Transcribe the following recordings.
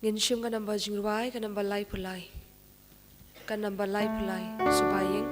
Ginshim ka namba jingruai ka namba lai pulai. Ka namba lai pulai subaying.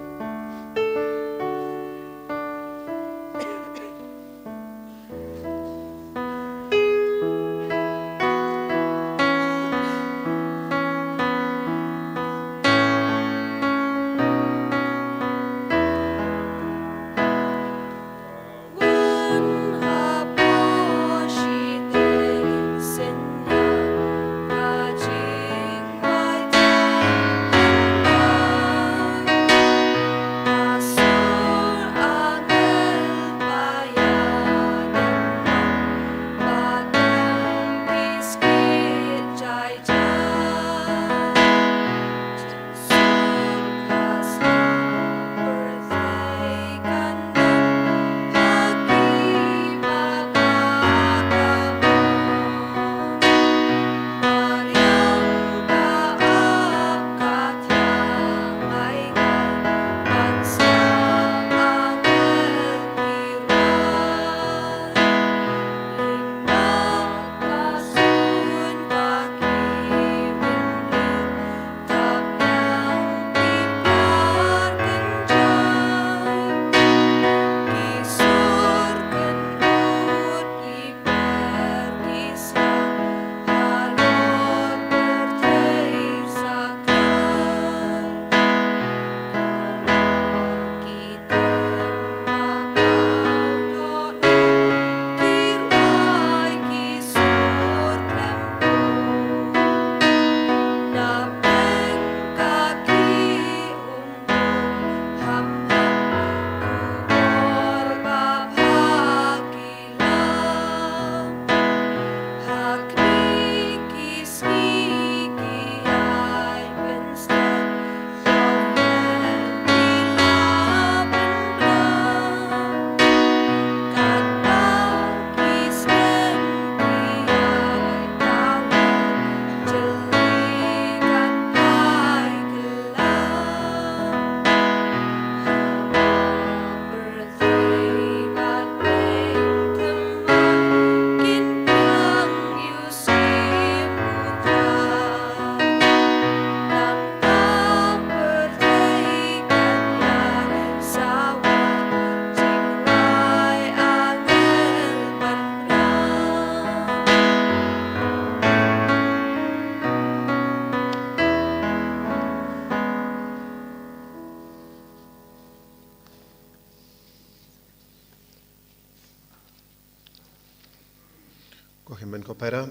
Kohimen kopera,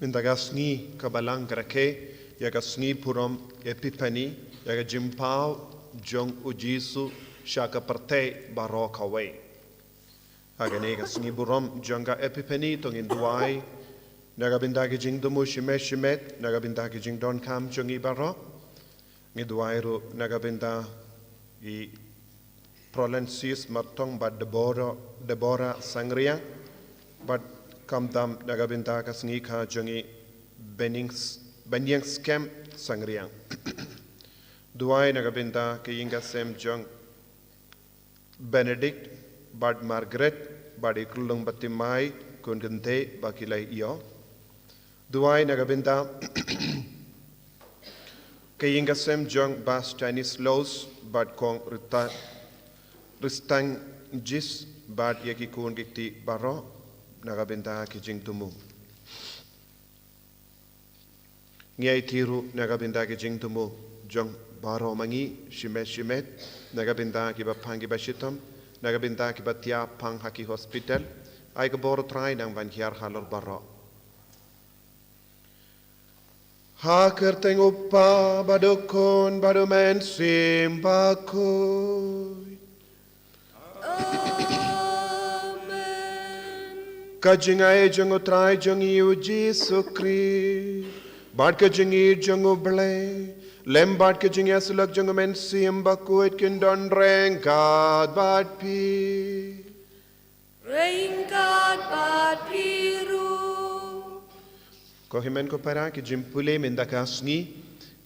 mindaga Sngi kabalang krake, yaga Sngi purom Epiphany, yaga jimpau jong ujisu shaka parte barok away. Aganega Sngi burom jonga Epiphany tongin duai, naga bindagi jing dumu shimet, naga bindagi jing don kam jongi barok, ngiduairu naga binda I prolensis martong bad Deborah Sangria, but kam dam nagabinta ka Sngi ka jongi benyang scam Sangriang. Duai nagabinta ka yinga sem jong Benedict bad Margaret bad ikulung batimai kun gente bakilai iyo. Duai nagabinta ka yinga sem jong bas Chinese laws bad kong ristang jis bad yaki kun giti baro nagabinta ki jing tumu. Ngai tiru nagabinta ki jing tumu jong baro mangi shimet nagabinta ki bapangi bashitam nagabinta ki batia pang haki hospital ay ka boro Trai nang bankiar halor baro. Ha kerteng upa badukon badumen sim Bakhuid. Kajingai jango Trai jangi uji sukri, bad kajingi jango blay, lem bad kajingi asulak jango mensi Bakhuid kindon rengkat bad pi, rengkat bad piru. Kohimen ko para ki jimpule mendaka Sngi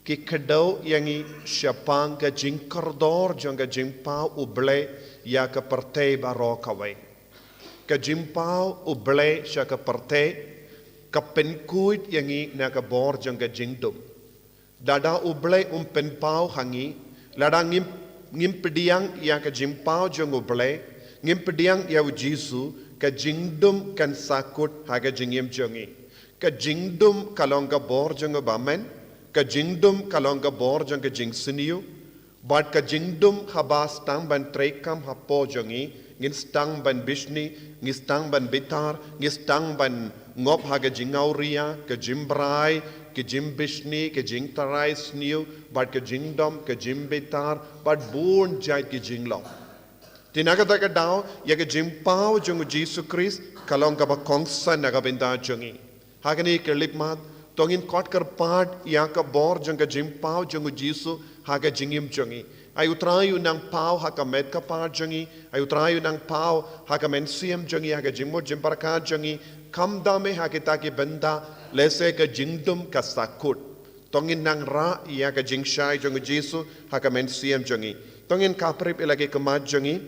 ki kadau yangi syapang ka jingkardor janga jimpau ublay ya ka partay barokaway. Ka jimpau ublay siya ka parte ka penkuit yangi na ka bor jang ka jingdum dada ublay penpau hangi lada ngim pediang ya ka jimpau jang ublay ngim pediang ya Jisu ka jingdum kan sakut haga jingim jangi ka jingdum kalong ka bor jang bamen ka jingdum kalong ka bor jang ka jing siniu but ka jingdum habas tang ban trekam hapo jangi ngin stang ban bishni ngin stang ban bitar ngin stang ban ngop haga jingauria ka jimbrai ka jimbishni ka jing Trai sniu but ka jingdom ka jimbitar but born jai ki jinglo tinaga ka daw ya ka jimpau jung Jisu Christ kalong ka ba kongsa naga binda jungi hagani ka lipmat tongin kot kar part ya ka bor jung ka jimpau jung Jisu haga jingim jungi ay utrayu nang pau haka med ka part jungi ay utrayu nang pau haka men siem jungi haga jimmo jimparka jungi kam dame hakita ki benda lese ka jingdum ka sakut tongin nang ra ya ka jingshai jung Jisu haka men siem jungi tongin kaprip ilagi kamat jungi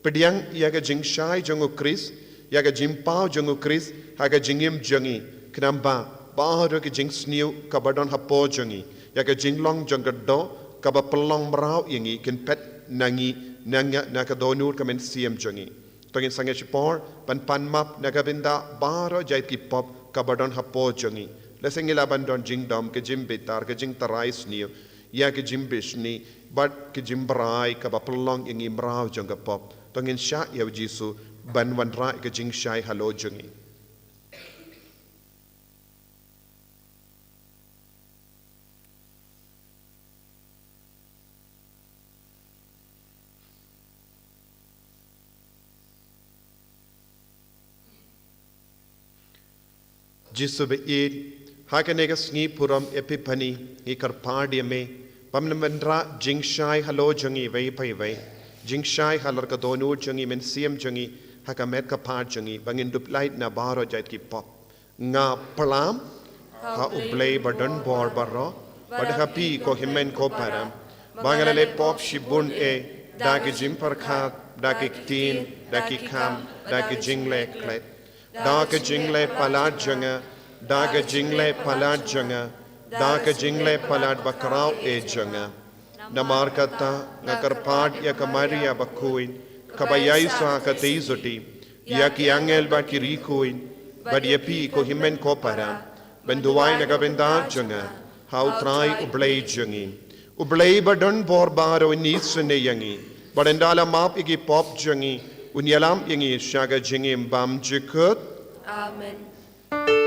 pediang ya ka jingshai jung Chris ya ka jimpau jung Chris haka jingim jungi knamba baharo ki jing sniu ka badon hapo jungi ya ka jinglong jung ka do ka ba pelong brau yangi kin pet nangi nanga naka donur ka men siem jungi tongin sange chipor pan map naga binda baro jai ki pop ka badon hapo jungi lesengila bandon jingdom ke jimbitar ke jing Trai sniu ya ke jimbishni but ke jimbrai ka ba pelong yangi brau jung ka pop tongin sha ya Jisu ban wan ra ke jing shai halo jungi Jisu be hakanega sngi puram Epiphany ikar pardiame pamnamandra jingshai halo jungi vei pai vei jingshai halar ka donur jungi men siem jungi hakamet ka par jungi bangin duplait na baro jait ki pop nga palam ha ublay badon bor barro badhapi ko himen ko param bangale pop shibun dagi jimpar khat dagi tin dagi kham dagi jingle klet daga jingle palat janga daga jingle palat janga daga jingle palat bakrau janga namar kata ngakarpad ya kamaria Bakhuid kabayai sa kateizuti ya ki angel ba kirikuin badyapi ko himen ko para benduwai nagabenda janga how Trai ublay jangi ublay badon bor baro nisune yangi badendala map igi pop jangi unyalam yangi shaga jingi bam jikut Amen. Ku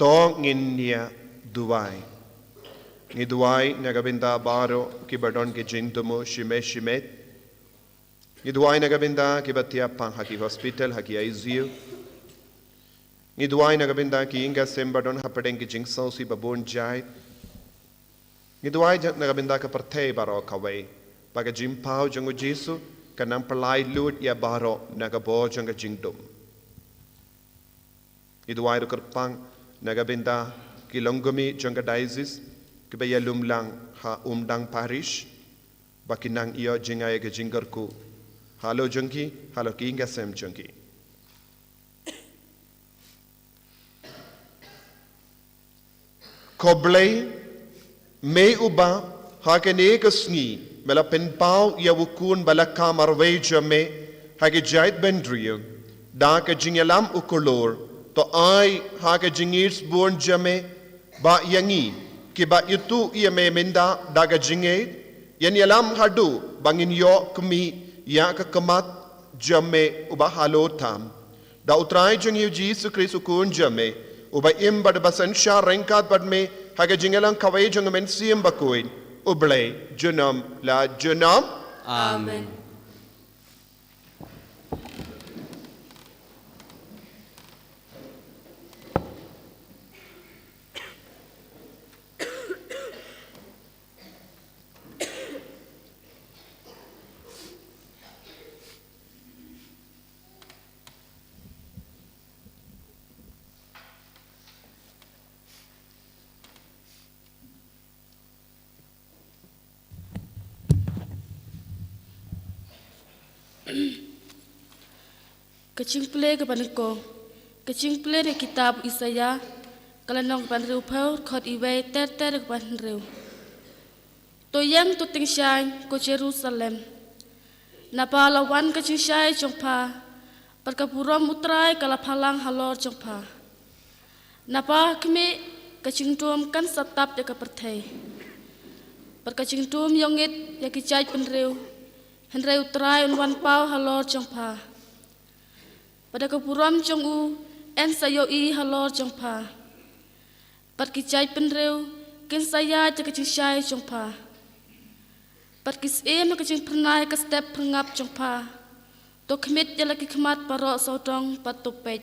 to nginya duai. Ngi duai nagabinda baro kibadon ki jintumo shimet. Ngi duai nagabinda kibatia pang haki hospital haki ICU. Ngi duai nagabinda ki inga sembadon hapadeng ki jingsau si babon jai. Ngi duai nagabinda ka partei baro kawai. Baga jimpau jangu Jesu kanang pelai lut ya baro nagabo janga jingdum. Ngi duai rukerpang nagabinda ki longgumi janga diocese kibaya lumlang ha umdang parish bakinang iyo jingaya ke jinggarku halo jengki halo ki inga sem jengki koblei me uba ha ke ne ke sngi mela penpau ya wukun balaka marwei jame ha ke jait bendrio da ke jingelam ukolor to ai ha ke jingis born jame ba yangi kiba itu ia memenda daga jinge yan yalam hadu bangin yo kumi ya ka kamat jame uba halotam da utrai jinge Jesu Kristu kun jame uba imbad basan sha renkat badme haga jingelang kawai jang men siem Bakhuid ublay junam la junam Amen. Kecing play ke paniko, kecing play de kitab Isaya, kalanong panriu pau khot iway ter ke panriu. To yang to ting shine ko Jerusalem. Napalawan kecing shine jongpa, perkapuram utrai kalapalang halor jongpa. Napa kami kecing tuam kan satap de kepertai. Perkecing tuam yongit yakijai panriu, henrei utrai unwan pau halor jongpa. Pada kepuram jong u en sayo I halor jong pa. Pat kijai penreu kin saya je kecing syai jong pa. Pat kis em kecing pernai ke step pengap jong pa. To kemit je lagi kemat parok sodong pat topet.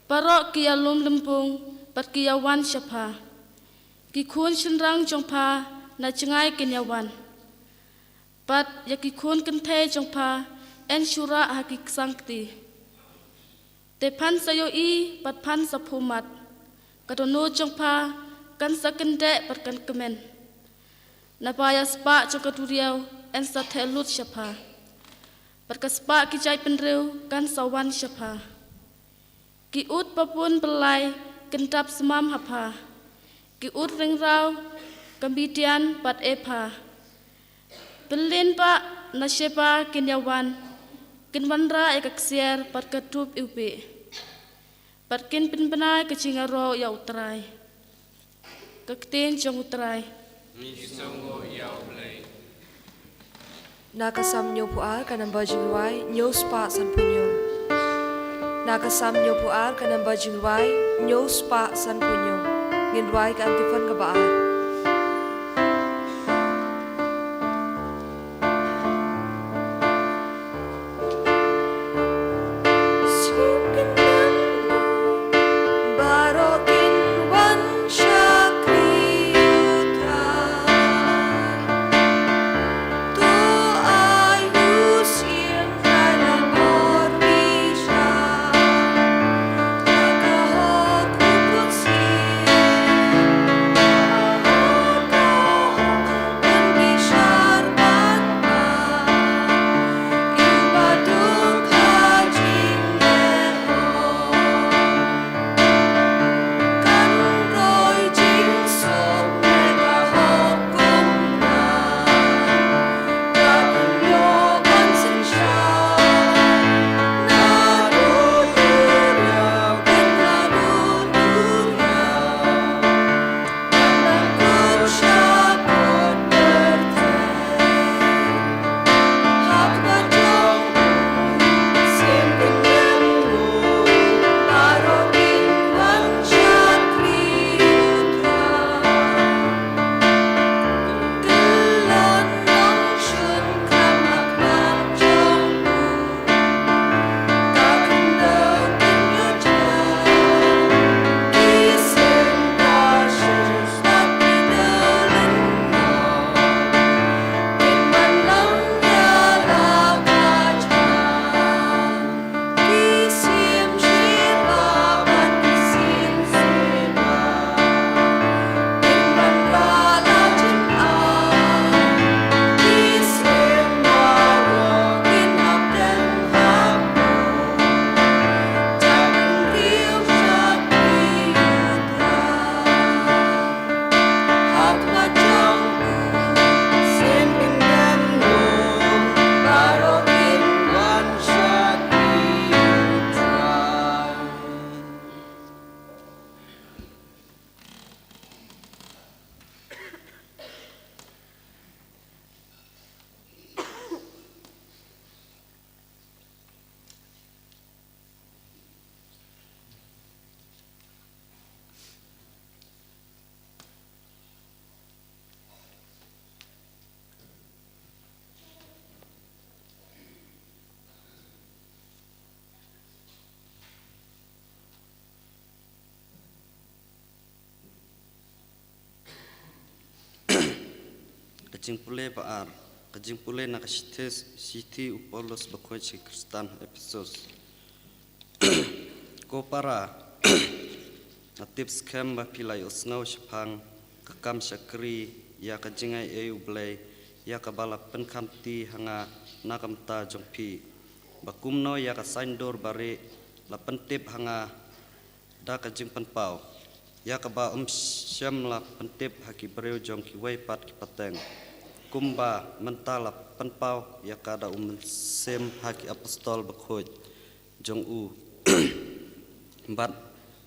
Parok kia lum lempung pat kia wan syapa. Ki kun shenrang jong pa na cengai kinyawan. Pat ya ki kun kente jong pa en syura haki sangti. Te pan sayo I pat pan sapumat. Kadono jong pa kan sakende pat kan kemen. Napaya spa jong kaduriau en sa telut syapa. Pat kaspa kijai penreu kan sawan syapa. Ki ut papun belai kendap semam hapa. Ki ut ringrau kambidian pat epa. Belin pa na syapa kinyawan. Kinwanra ekaksier pat katup iupi. Pat kin pinpenai kecingaro ya utrai. Kaktin jong utrai. Nakasam nyo puar kanang bajingway nyo spa san punyo. Nakasam nyo puar kanang bajingway nyo spa san punyo. Ngindway ka antifan ka baar. kajing pule baar kajing pule na kashites siti upolos Bakhuid si Kristan Ephesus ko para na tips kem ba pilay usnaw shapang kakam syakri ya kajingai ublay ya kabala penkamti hanga nakamta jongpi bakumno ya kasaindor bare la pentip hanga da kajing penpau ya kaba syam la pentip haki breu jong ki wai pat ki pateng kumba mentala penpau ya kada sem haki apostol Bakhuid jong u bat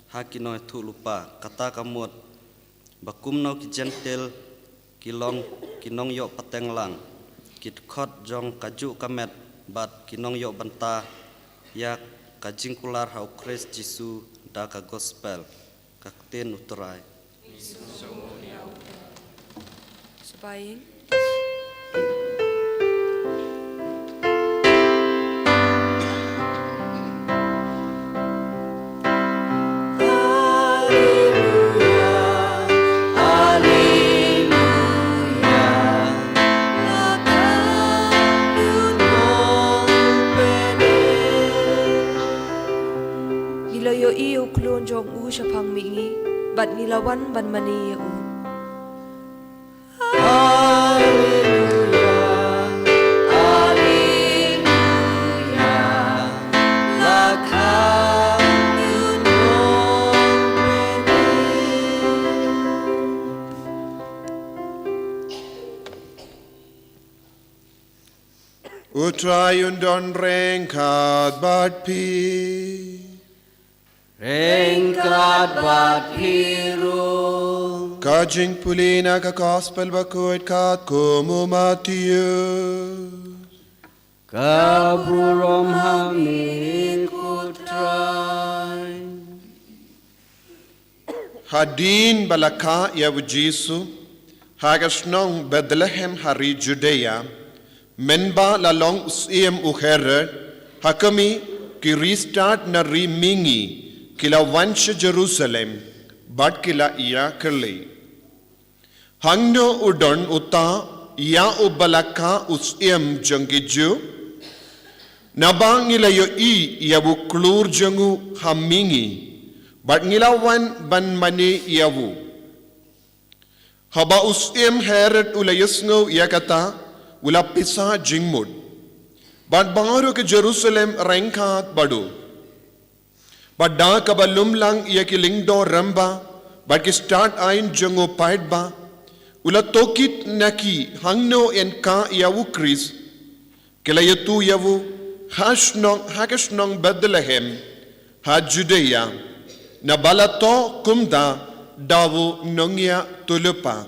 haki noi thu lupa kata kamut bakumno ki gentle kinong yo pateng lang kit khot jong kaju kamet bat kinong yo banta ya kajing kular hau Christ Jisu da ka gospel kakten Trai. Sebaying. Nilayo iyo klon jong u syapang mingi bat nilawan ban mani u. Utrai undon rengkat bat pi. Rengkat bat piru Kajing pulina ka gospel Bakhuid kat kumu Matthew. Kaburom hamil kutrai Hadin balaka ya Jisu hagasnong Bethlehem hari Judea menba lalong usiem uherer hakami ki restart na rimingi kila vansh Jerusalem bat kila iya kerli hangno udon uta ya ubalaka usiem jangiju nabang ilayo i yabu klur jangu hamingi bat ngilawan ban mani yawu haba usiem heret ulayasngo yakata ula pisa jingmud bat bangaru ke Jerusalem rengkat badu bat da kabalum lang ia ki lingdo ramba bat ki start ain jango paid ba ula tokit naki hangno en ka yawu Chris kila yatu yawu hakasnong Bethlehem ha Judea na balato kumda dawu nongya tulupa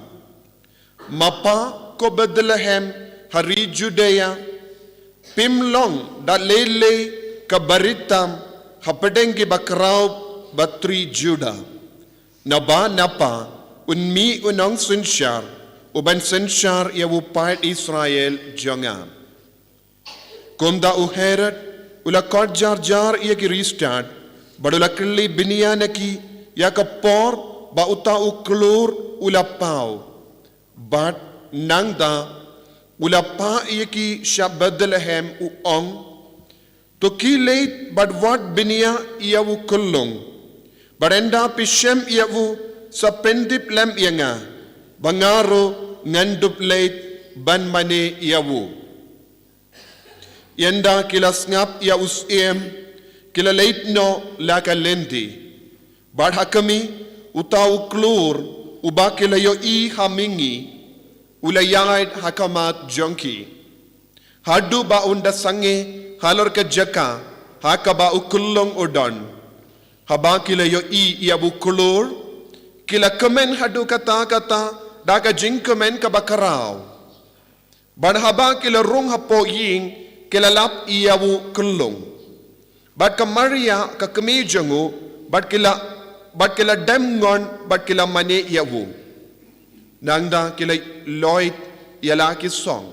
mapa ko Bethlehem hari Judea pimlong da lele kabaritam hapadengi bakraw batri Juda naba napa unmi unong sunshar uban sunshar yawu part Israel jonga kumda uheret ula kod jar ia ki restart badula kli binyanaki yakapor ba uta uklur ula pau bat nangda ula pa ia ki Bethlehem uong to ki late but what binia iawu kullung barenda pishem iawu sa pendip lem yanga bangaro ngandup late ban mane iawu yanda kila snap ia usiem kila late no laka lendi bar hakami utau klur uba kila yo i hamingi ulayait hakamat jonki hadu ba unda sange halor ke jaka hakaba ukullong udon haba kila yo i yabu kulur kila kemen hadu kata daka jing kemen kabakarau ban haba kila rung hapo ying kila lap iyawu kullong bat ka Maria ka kemi jangu bat kila demngon bat kila mane iyawu nangda kila Lloyd yala ki song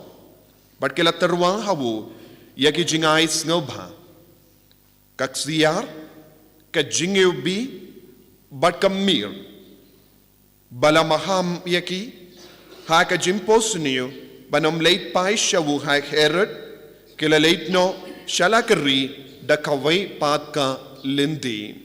bat kila terwang hawu yaki jingais ngobha kaksiar ka jingeubi bat kamir balamaham yaki haka jimpos niyo banom late pai shawu hak herod kila late no shalakari da kawai patka lindi.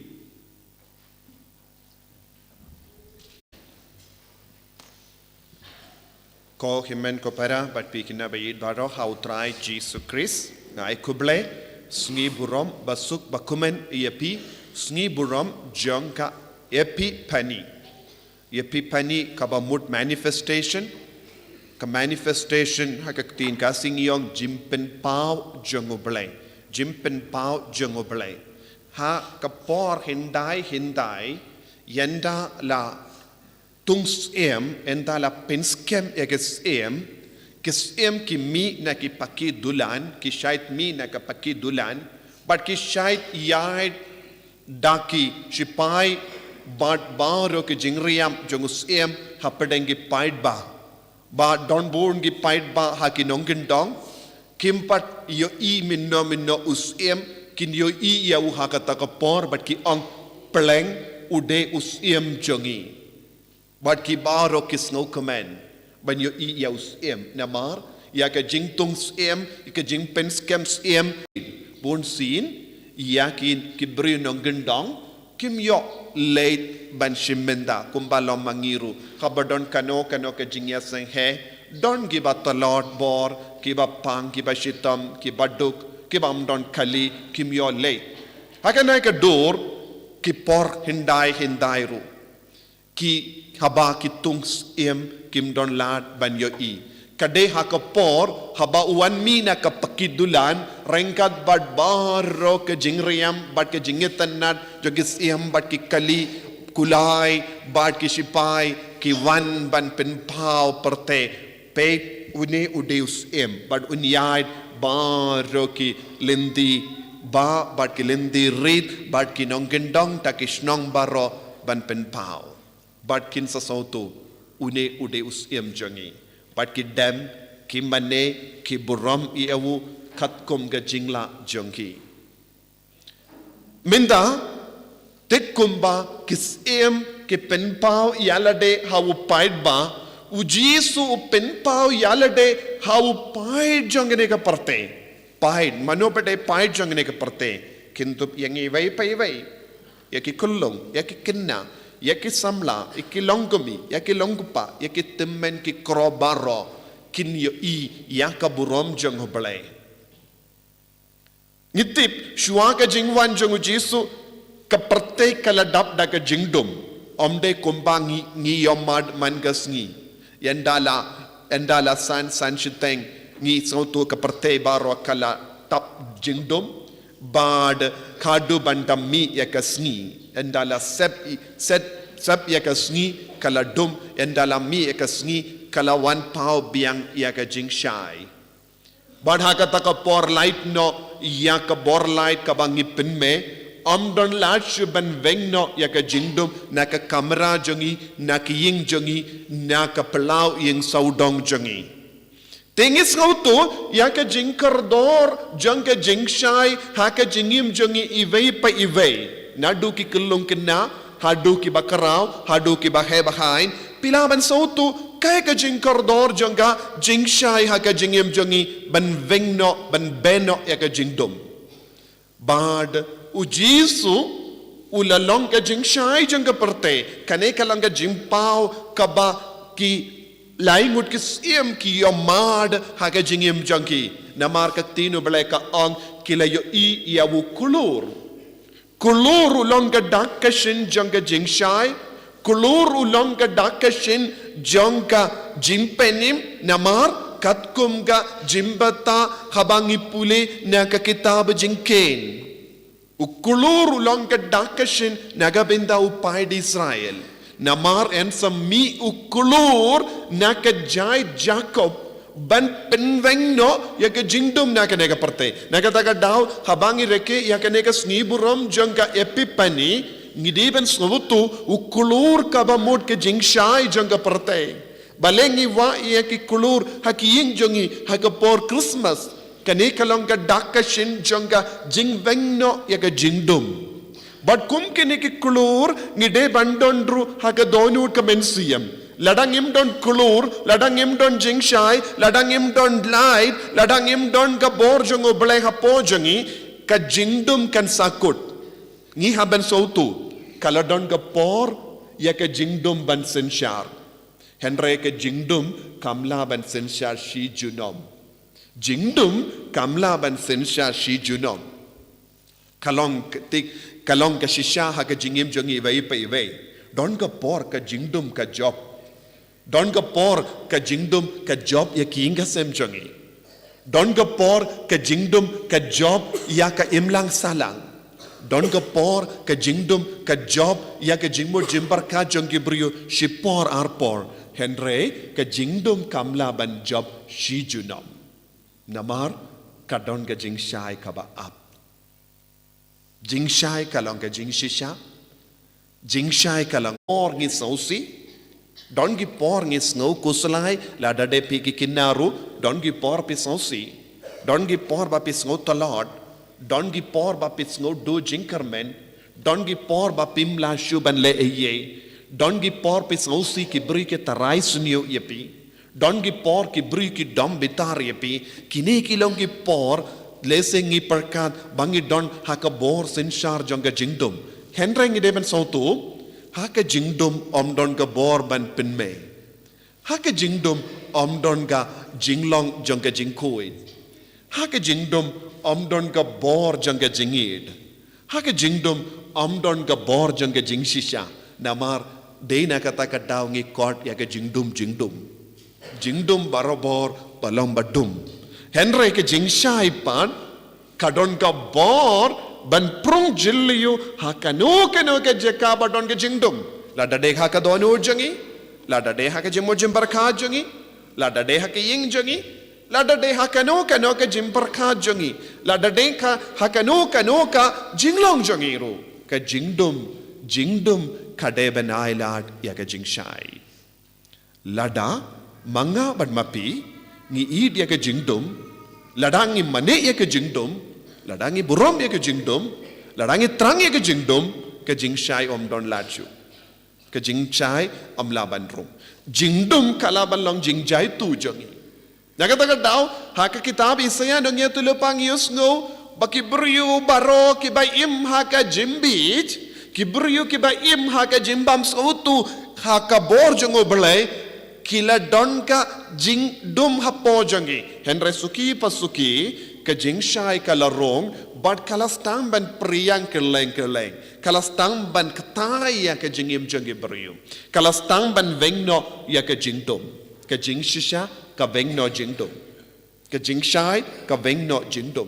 Ko himen ko para bat pikina bayid baro how try Jesus Christ ngai kuble sngi burom basuk bakumen iapi sngi burom jongka Epiphany. Epiphany kaba mood manifestation ka manifestation hakaktin kasing yong jimpen pau jongoblay jimpen pau jongoblay ha kapor hindai yenda la tungs enda la pinskem eges kis ki mi na ki paki dulan ki shait mi na ka paki dulan but ki shait yait daki shipai but baro ki jingriam jongus hapadengi paid ba don born gi paid ba haki nongin dong kimpat yo I minno us kin yo I ya u hakata ka por but ki ong pleng ude us jongi but ki baro kis no command ban yo I ya us namar ya ka jing tungs ka jing penskems born sin yakin ki bri nongin dong kim yo late ban shimenda kumbalom mangiru kabadon kano ke jingya sang he don give a talot bor kiba pang kiba shitam kiba duk kiba don kali kim yo late hakana ka door ki por hindai ru ki haba ki tungs kim don lat ban yo I kade hakapor haba uwan mina ka pakidulan rengkat bad baro ke jingriam bad ke jingetanat jogis bad ki kali kulai bad ki sipai ki wan ban penpau perte pe une udeus bad unyai baro ki lindi bad ki lindi rit bad ki nonggendong takisnong baro ban penpau bad kin sasotu une udeus jongi but ki dem ki mane ki buram I awu khatkum ga jingla jongi minda tekkumba kis ki penpau yalade hawu paid ba ujisu penpau yalade hawu paid jongene ka parte paid manopate paid jongene ka parte kintu yangi vai pai vai yaki kullung yaki kinna yaki samla iki longkumi yaki longkupa yaki temen ki krobaro kin yo I yaka burom jong hoblay ngitip shua ka jingwan jong jisu ka parte kala dap da ka jingdum omde kumbangi ngi yomad mangasngi yandala san shiteng ngi soto ka parte baro kala tap jingdum bad khadu bandam mi yakasngi endala sep yakasngi kala dum endala mi yakasngi kala wan pau biang yaka jingshai bad hakata ka por light no yaka bor light ka bangi pinme amdon lash ban vengno yaka jingdum naka kamera jongi naka ying jongi naka pelau ying saudong jongi Tingis ngau tu, yaka jingkardor, jangka jingshai, haka jingim jongi iwei pa iwei. Nadu ki kelung kena, hadu ki bakarau, hadu ki bahain. Pilaban sautu, kaya ka jingkardor jangka jingshai, haka jingim jongi ban vengno, ban beno yaka jingdum. Bad ujisu, ulalong ka jingshai jangka perte, kane kalang ka jingpau, kaba ki laingut kis ki yomad haka jingim jangki namar ka tino balay ka ang kila yo I yawu kulur ulong ka dakashin jangka jingshai kulur ulong ka dakashin jangka jimpenim namar katkum ka jimbata habangi puli na ka kitab jingken ukulur ulong ka dakashin nagabinda upay di Israel namar en mi ukulur naka jai Jacob ban penvengno yaka jingdum naka neka parte naka taga daw habangi reke yaka neka sniburam jangka Epiphany ngidiben sobutu ukulur kaba mod ke jingshai jangka parte balengi wa yaki kulur hakiying jongi hakapor Christmas kaneka longa dakashin jangka jingvengno yaka jingdum But kum kini ki kulur ngide bandondru haga donut ka mensiyam. ladang im don kulur, ladang im don jingshai, ladang im don light, ladang im don ka bor jongo belai hapo jongi, ka jingdum kan sakut. Ngi haban sautu, kalau don ka por, ya ka jingdum ban sensyar. Henry ka jingdum kamla ban sensyar shi junom. Jingdum kamla ban sensyar shi junom. Kalong ka shisha ha ka jingim jongi vai pa iwei. Don ka por ka jingdum ka job. Don ka por ka jingdum ka job ya ki inga sem jongi. Don ka por ka jingdum ka job ya ka imlang salang. Don ka por ka jingdum ka job ya ka jingmo jimbar ka jongi brio shipor arpor. Henry ka jingdum kamla ban job shi junom. Namar ka don ka jing shai ka ba up. Jing shai ka long ka jing shisha. Jing shai ka long por ngi sausi. Don gi por ngi snow kuslai la dade pi ki kinaru. Don gi por pi sausi. Don gi por ba pi snow talad. Don gi por ba pi snow do jinkermen. Don gi por ba pim la shuban le eye. Don gi por pi sausi ki bri ke tarai sunyo yepi. Don gi por ki bri ki dom bitar yepi. Kini ki long gi por lese ngi perkat bangi don haka bor senshar jonga jingdum. Henry ngi deben sautu. Haka jingdum om don ga bor ban pinme. Haka jingdum om don ga jinglong jonga jingkuid. Haka jingdum om don ga bor jonga jingid. Haka jingdum om don ga bor jonga jingshisha. Namar deina kata kadau ngi kot ya ga jingdum. Jingdum barobor balom badum. Henry ke jingshai pan kadon ka bor ban prung jilliyu hakano ke jeka badon ke jingdum. Lada de haka donu jangi, lada de haka jimmo jimbar kha jangi, lada de haka ying jangi, lada de hakano ke jimbar kha jangi, lada de hakano ka jinglong jangi ru. Ka jingdum kade benai lad ya ka jingshai. Lada manga ban mapi ngi id ya ka jingdum, ladangi mane ya ka jingdum, ladangi burom ya ka jingdum, ladangi trang ya ka jingdum, ka jingshai om don laju. Ka jingshai om laban rum. Jingdum kalaban long jingjai tu jongi. Nakatagal daw, haka kitab isaya dong ya tulupang yusno, baki beriu baro kibai im haka jimbij, kibriu kibai im haka jimbam sautu, haka bor jongo belai, kila don ka jing dum hapo jangi. Henry suki pasuki ka jing shai ka larong but kalastang ban priyang keleng. Kalastang ban katai ya ka jingim jangi beriu. Kalastang ban vengno ya ka jing dum. Ka jing shisha ka vengno jing dum. Ka jing shai ka vengno jing dum.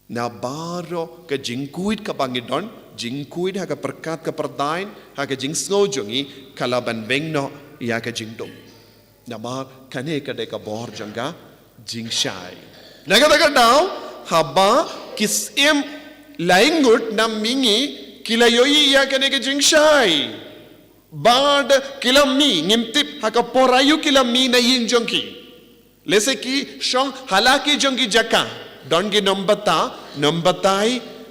Na baro ka jing kuit ka bangidon. Jing kuit ha ka perkat ka perdain ha ka jing snow jangi kalaban vengno ya ka jingdum. Nama kane ka de ka bor janga jingshai. Nagadaga daw haba kisim laingut na mingi kilayoyi ya kane ka jingshai. Bad kilami ngimtip haka porayu kilami na yin jongki. Lese ki shong halaki jongki jaka. Dongi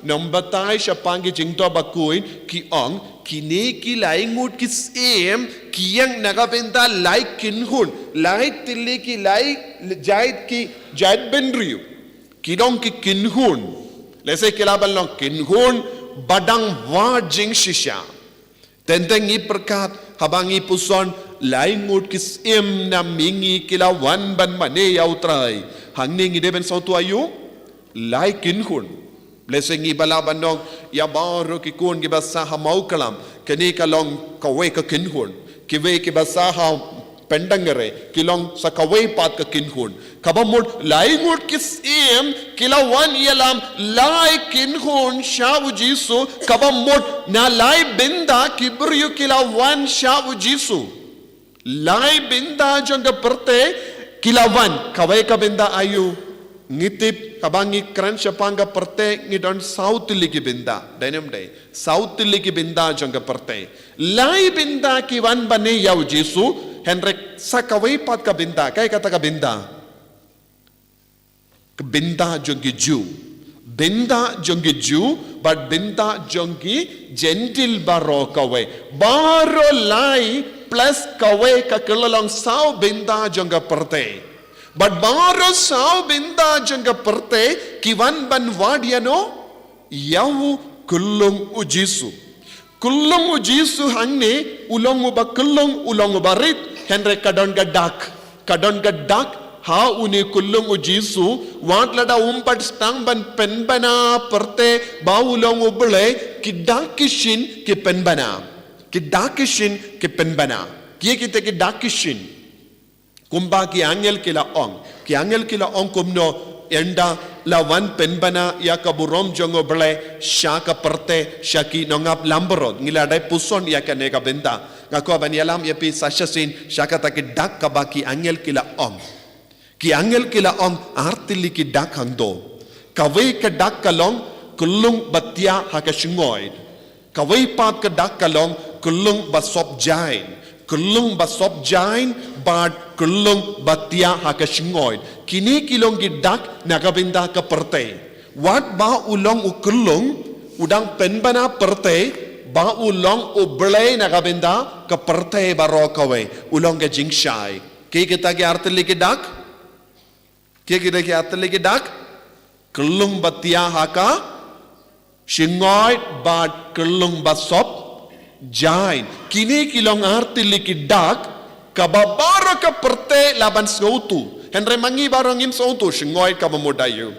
Nombatai siapangi jingto Bakhuid ki ong kini ki laingut kis kiyang nagabenta like kinhun like tili ki like jait benriu kidong ki kinhun lese kilabal long kinhun badang wa jing shisha tenteng i perkat habangi puson laingut kis na mingi kilawan ban mane yaw Trai hangning ideben sautu ayu like kinhun blessing ibala bandong ya baru ki kun ki basaha Mawkhlam kini kalong kawe ka kinhun kiwe ki basaha pendangere kilong sa kawe pat ka kinhun kabamud laingut kis kilawan yalam lai kinhun shawu jisu kabamud na lai binda kibriyu kilawan shawu jisu lai binda jonga perte kilawan kawe ka binda ayu ngitip kabangi kran syapanga perte ngidon south ligi binda denem day south ligi binda jonga perte lai binda ki wan bane yaw jisu henrek sakawai pat ka binda kay kata ka binda jongi ju but binda jongi gentle baro kawe baro lai plus kawe ka kelalong sao binda jangga perte. But baro sao binda jangga perte kiwan ban wadiano yawu kullung ujisu. Kullung ujisu hangne ulong uba kullung ulong ubarit henre kadon gadak. Kadon gadak ha uni kullung ujisu watlada umpat stang ban penbana perte baulong ubule kidakishin ki penbana. Kidakishin ki penbana. Kia kita kidakishin. Kumba ki angel kila ong kumno enda lawan penbana ya kaburom jongo bele shaka perte shaki nongap lamberod ngila dai puson ya kaneka benda ngako banyalam ya pi sashasin shaka taki dak kabaki angel kila ong artili ki dak hangdo kawai ka dak kalong kulung batia hakashingoid kawai pat ka dak kalong kulung basop jain kulung basop jain bad kulung batia hakashingoid kini kilong gidak nagabinda ka perte wat ba ulong ukulung udang penbana perte ba ulong ublay nagabinda ka perte baro kawe ulong ga jingshai ke kita ki artli ki dak kulung batia haka shingoid bad kulung basop jain kini kilong artli ki dak kababaro ka perte laban sautu henre mangi barangin sautu shingoy ka mamudayu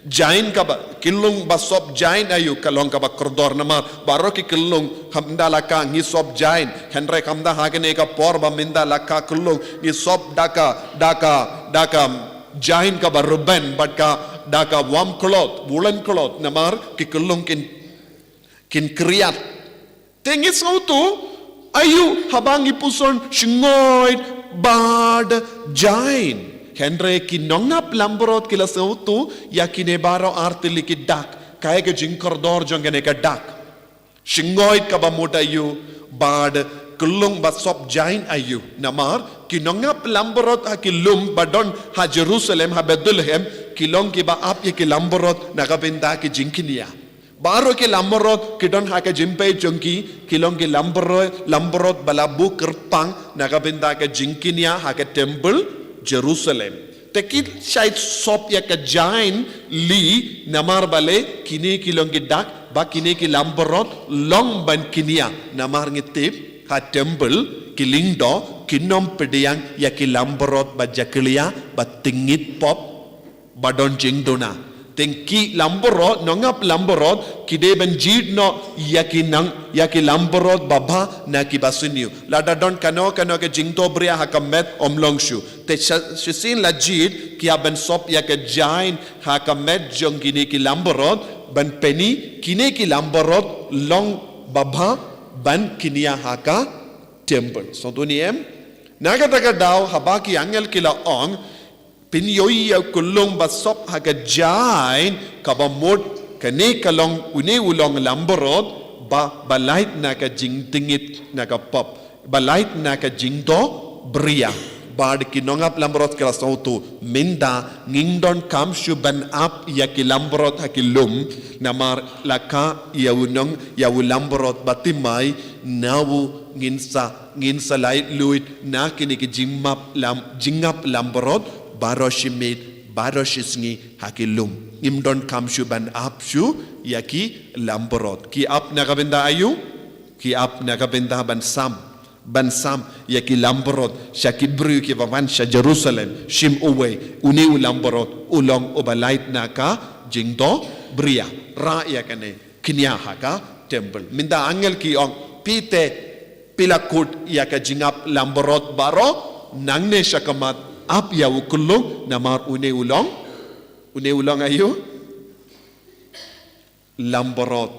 jain ka kilung basop jain ayu kalong ka kordor nama baro ki kilung hamdala ka ngisop jain henre kamda hagene ka porba mindala ka kilung ngisop daka jain ka ruben but ka daka warm cloth woolen cloth namar ki kilung kin kriyat tengi sautu ayu habang ipuson shingoy bad jain henre ki nongap lamborot kila sautu yakine baro artili ki dak kaya ke jingkordor jongene ka dak shingoy kabamuda ayu bad kulung basop jain ayu namar ki nongap lamborot ha ki lum badon ha Jerusalem ha Bethlehem kilong ki ba ap ye ki lamborot nagabinda ki jinkinia baro ke lamborot kidon haka jimpe chongki kilong ke lamborot balabu kerpang nagabinda ka jinkinia haka temple Jerusalem tekit shait sop ya ka jain li namar bale kini kilong ki dak ba kini ki lamborot long ban kinia namar ngitip ha temple kilingdo kinom pediyang ya ki lamborot ba jaklia ba tingit pop badon jingdona tengki lamborot nongap lamborot kide ben jid no yaki lamborot baba na ki basuniu lada don kano ke jingto bria hakamet omlongshu te shisin la jid ki ben sop yak jain hakamet jongini ki lamborot ban peni kine ki lamborot long baba ban kinia haka temple so tuniem naga taga daw habaki angel kila ong pinyoy kulong basop haga jain kabamot kane kalong une ulong lamborot ba balait na ka jingtingit na ka pop balait na ka jingdo bria bad kinongap lamborot kala sautu minda ngingdon kamshu ban ap ya ki lamborot hakilum namar laka yawu lamborot batimai nawu nginsa lai luit na kini ki jingap lamborot baroshimit baroshisngi hakilum imdon kamshu ban apshu yaki lamborot ki ap nagabenda ayu ki ap nagabenda ban sam yaki lamborot shakibru ki bavan sha Jerusalem shim uwe uni lamborot ulong obalait naka jingdo bria ra yakane kinya haka temple minda angel ki ong pite pilakut yaka jingap lamborot baro nangne shakamat ap ya ukulung namar une ulong ayu lamborot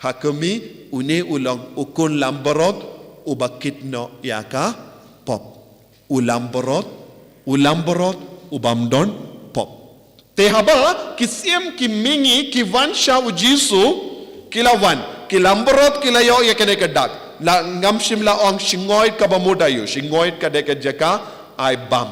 hakami une ulong ukun lamborot ubakit no yaka pop ulamborot ubamdon pop te haba kisiem ki mingi ki vansha ujisu kilawan kilamborot kilayo yakene kadak la ngamshim la ong shingoid kabamudayu shingoid kadeka jaka ai bam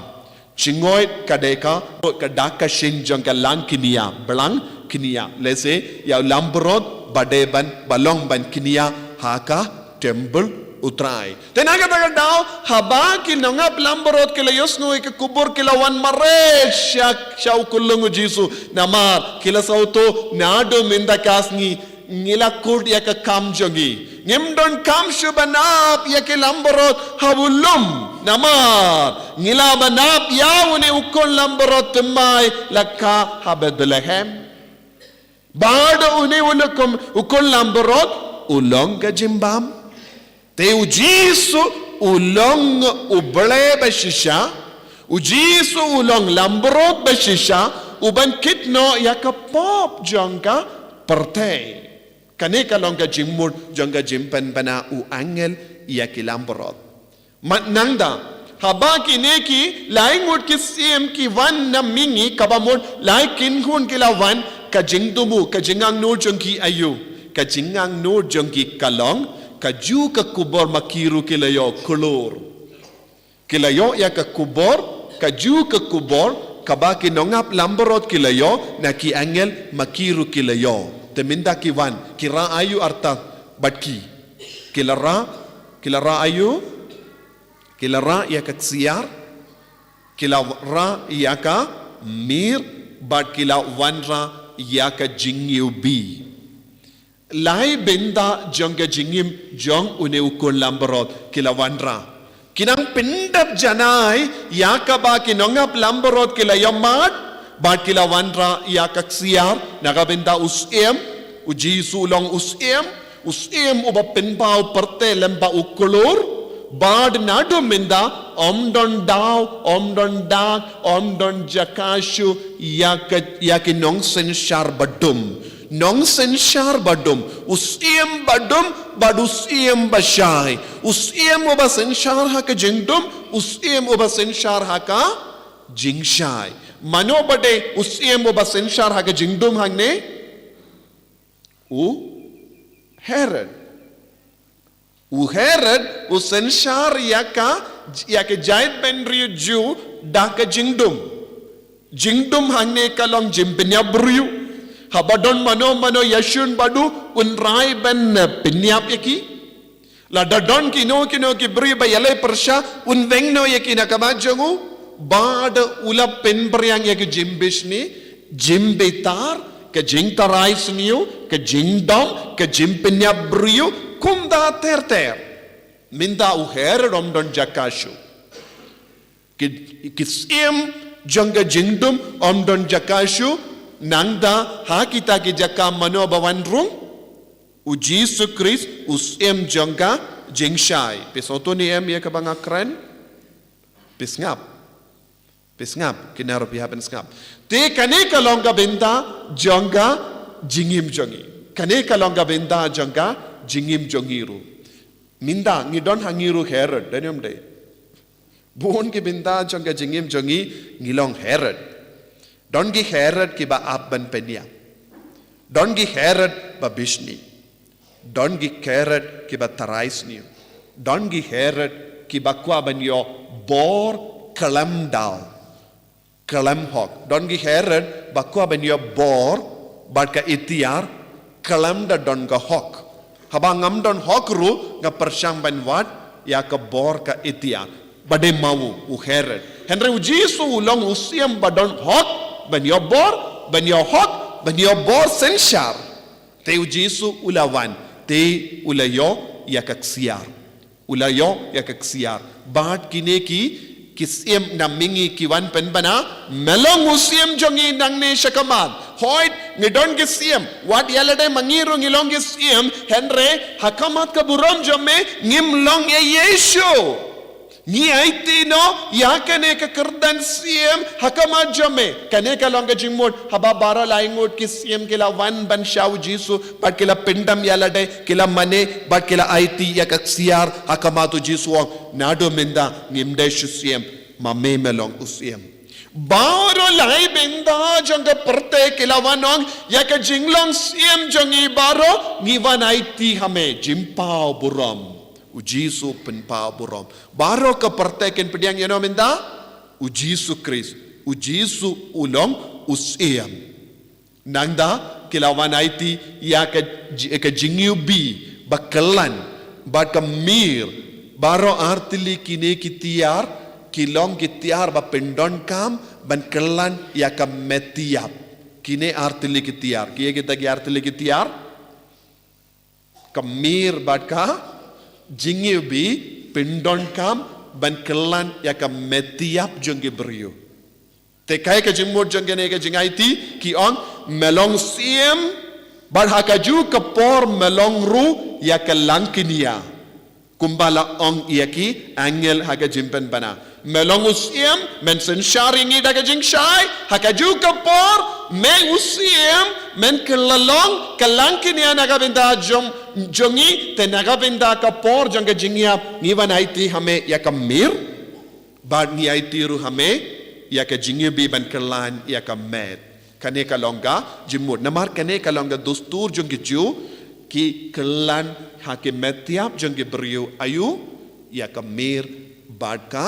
chingoit kadeka kadaka shinjong ka lang kinia belang kinia lese ya lamborot badeban balong ban kinia haka temple utrai. Tenaga tagal daw, haba kinangap lamborot kila yosno ikakubur kila wan mare siya ukulungu Jisu namar kila sauto nado minda kasngi ngila kud yaka kam jogi. Ngimdon kam shubanap yake lamborot habulum namar ngila banap yawune ukon lamborot temai laka habedlehem. Bada une unakum ukon lamborot ulong ka jimbam. Te o Jisu ulong uble bashisha, o Jisu ulong lambrot bashisha, uban kitno yaka pop jangka pertei. Kaneka long ka jimmur jangka jimpan bana u angel yaki lambrot. Matnangda haba kineki laingut kisim ki wan na mingi kabamur lai kinhun kilawan ka jingdumu ka jingang nur jangki ayu ka jingang nur jangki kalong kaju ka kubor makiru kilayo kulur. Kilayo ya ka kubor, kaju ka kubor, kabaki nongap lamborot kilayo, na ki angel makiru kilayo. Teminda kiwan, kira ayu arta batki. Kilara ayu, kilara ya ka ksiar, kilara ya ka mir, bat kilawanra ya ka jingyubi. Lai benda jangga jingim jong une ukon lamborot kilawanra. Kinang pindap janai yakaba kinongap lamborot kilayamat bat kilawanra yakaksiar nagabenda usiem uji sulong usiem uba pinpau perte lemba ukulur bad nado minda omdon dak omdon jakashu yakinong senshar badum. Nong senshar badum, usiem badum, badusiem bashai. Usiem oba senshar haka jingdum, usiem oba senshar haka jingshai. Mano bade usiem oba senshar haka jingdum hangne Herod. Herod senshar yaka jait benriu ju daka jingdum. Jingdum hangne kalong jimbenya briu. Habadon mano yashun badu unrai ben pinyap yaki la dadon kino ki bri ba yale persha un vengno yaki nakabajangu bad ula pen briang yaki jimbishni jimbetar ke jingtarai sniu ke jingdom ke jimpinyap briu kumda ter minda uher romdon jakashu kisim janga jingdum omdon jakashu nangda hakita ki jaka mano bawan rung u Jisu Christ usem jangka jingshai pesoto ni em ya kabanga kren pisngap kinaro pihapen skap te kane kalonga benda jangka jingim jangi kane kalonga benda jangka jingim jangiru minda ngidon hangiru Herod danium de buon ki benda jangka jingim jangi ngilong Herod. Don gi Herod ki ba abban penya. Don gi Herod ba bishni. Don gi Herod ki ba taraisni. Don gi Herod ki ba kwa banyo bor kalam dal. Kalam hok. Don gi Herod ba kwa banyo bor bat ka itiar kalam da don ga hok. Haba ngam don hok ru nga persyang ban wat ya ka bor ka itiar. Bade mau u Herod. Henry u Jisu ulong usiam ba don hok ban yo hok ban yo bor senshar te u Jisu ulawan te ulayo yakaksiar bat kineki kisiem namingi kiwan penbana melong usiem jongi nangne shakamat hoit ngidon kisiem wat yalade mangiru ngilong kisiem henre hakamat kaburom jome ngimlong ye Yeshu ni aiti no yakane ka kerdan siem hakama jame kane ka longa jingmod haba bara laingot ki siem kila wan ban shau Jisu but kila pindam yalade kila mane but kila aiti yakak siar hakama tu Jisu nado minda ngimde siem mame melong usiem baro lai benda janga perte kila wanong yaka jinglong siem jangi baro ngiwan aiti hame jimpao buram u Jisu penpa burom baro ka perteken pediang yano minda u Jisu Christ u Jisu ulong usiam nangda kilawan aiti ya ka jingiu bi bakalan Bat ka mir baro artili kine kitiar kilong kitiar ba pendon kam ban kelan ya ka metiap kine artili kitiar kiye kita ki artili kitiar kamir bat ka jingi bi pendon kam ban kelan ya ka metiap jonge brio te kai ka jingmod jonge ne ka jingai ti ki on melong siem bat hakaju ka por melong ru ya ka langkinia kumbala ong iaki angel haga jimpen bana melong usiem men sen sharingi daga jing shai hakaju ka por me usiem men kelalong kalangkinia naga benda jongi te naga benda ka por jonga jingya ngiwan aiti hame ya ka mir bad ni aiti ru hame ya ka jingya bi ban kelan ya ka met kane ka longa jimut namar kane ka longa dustur jongi ju ki kelan hake metiap jonge beriu ayu ya ka mir bad ka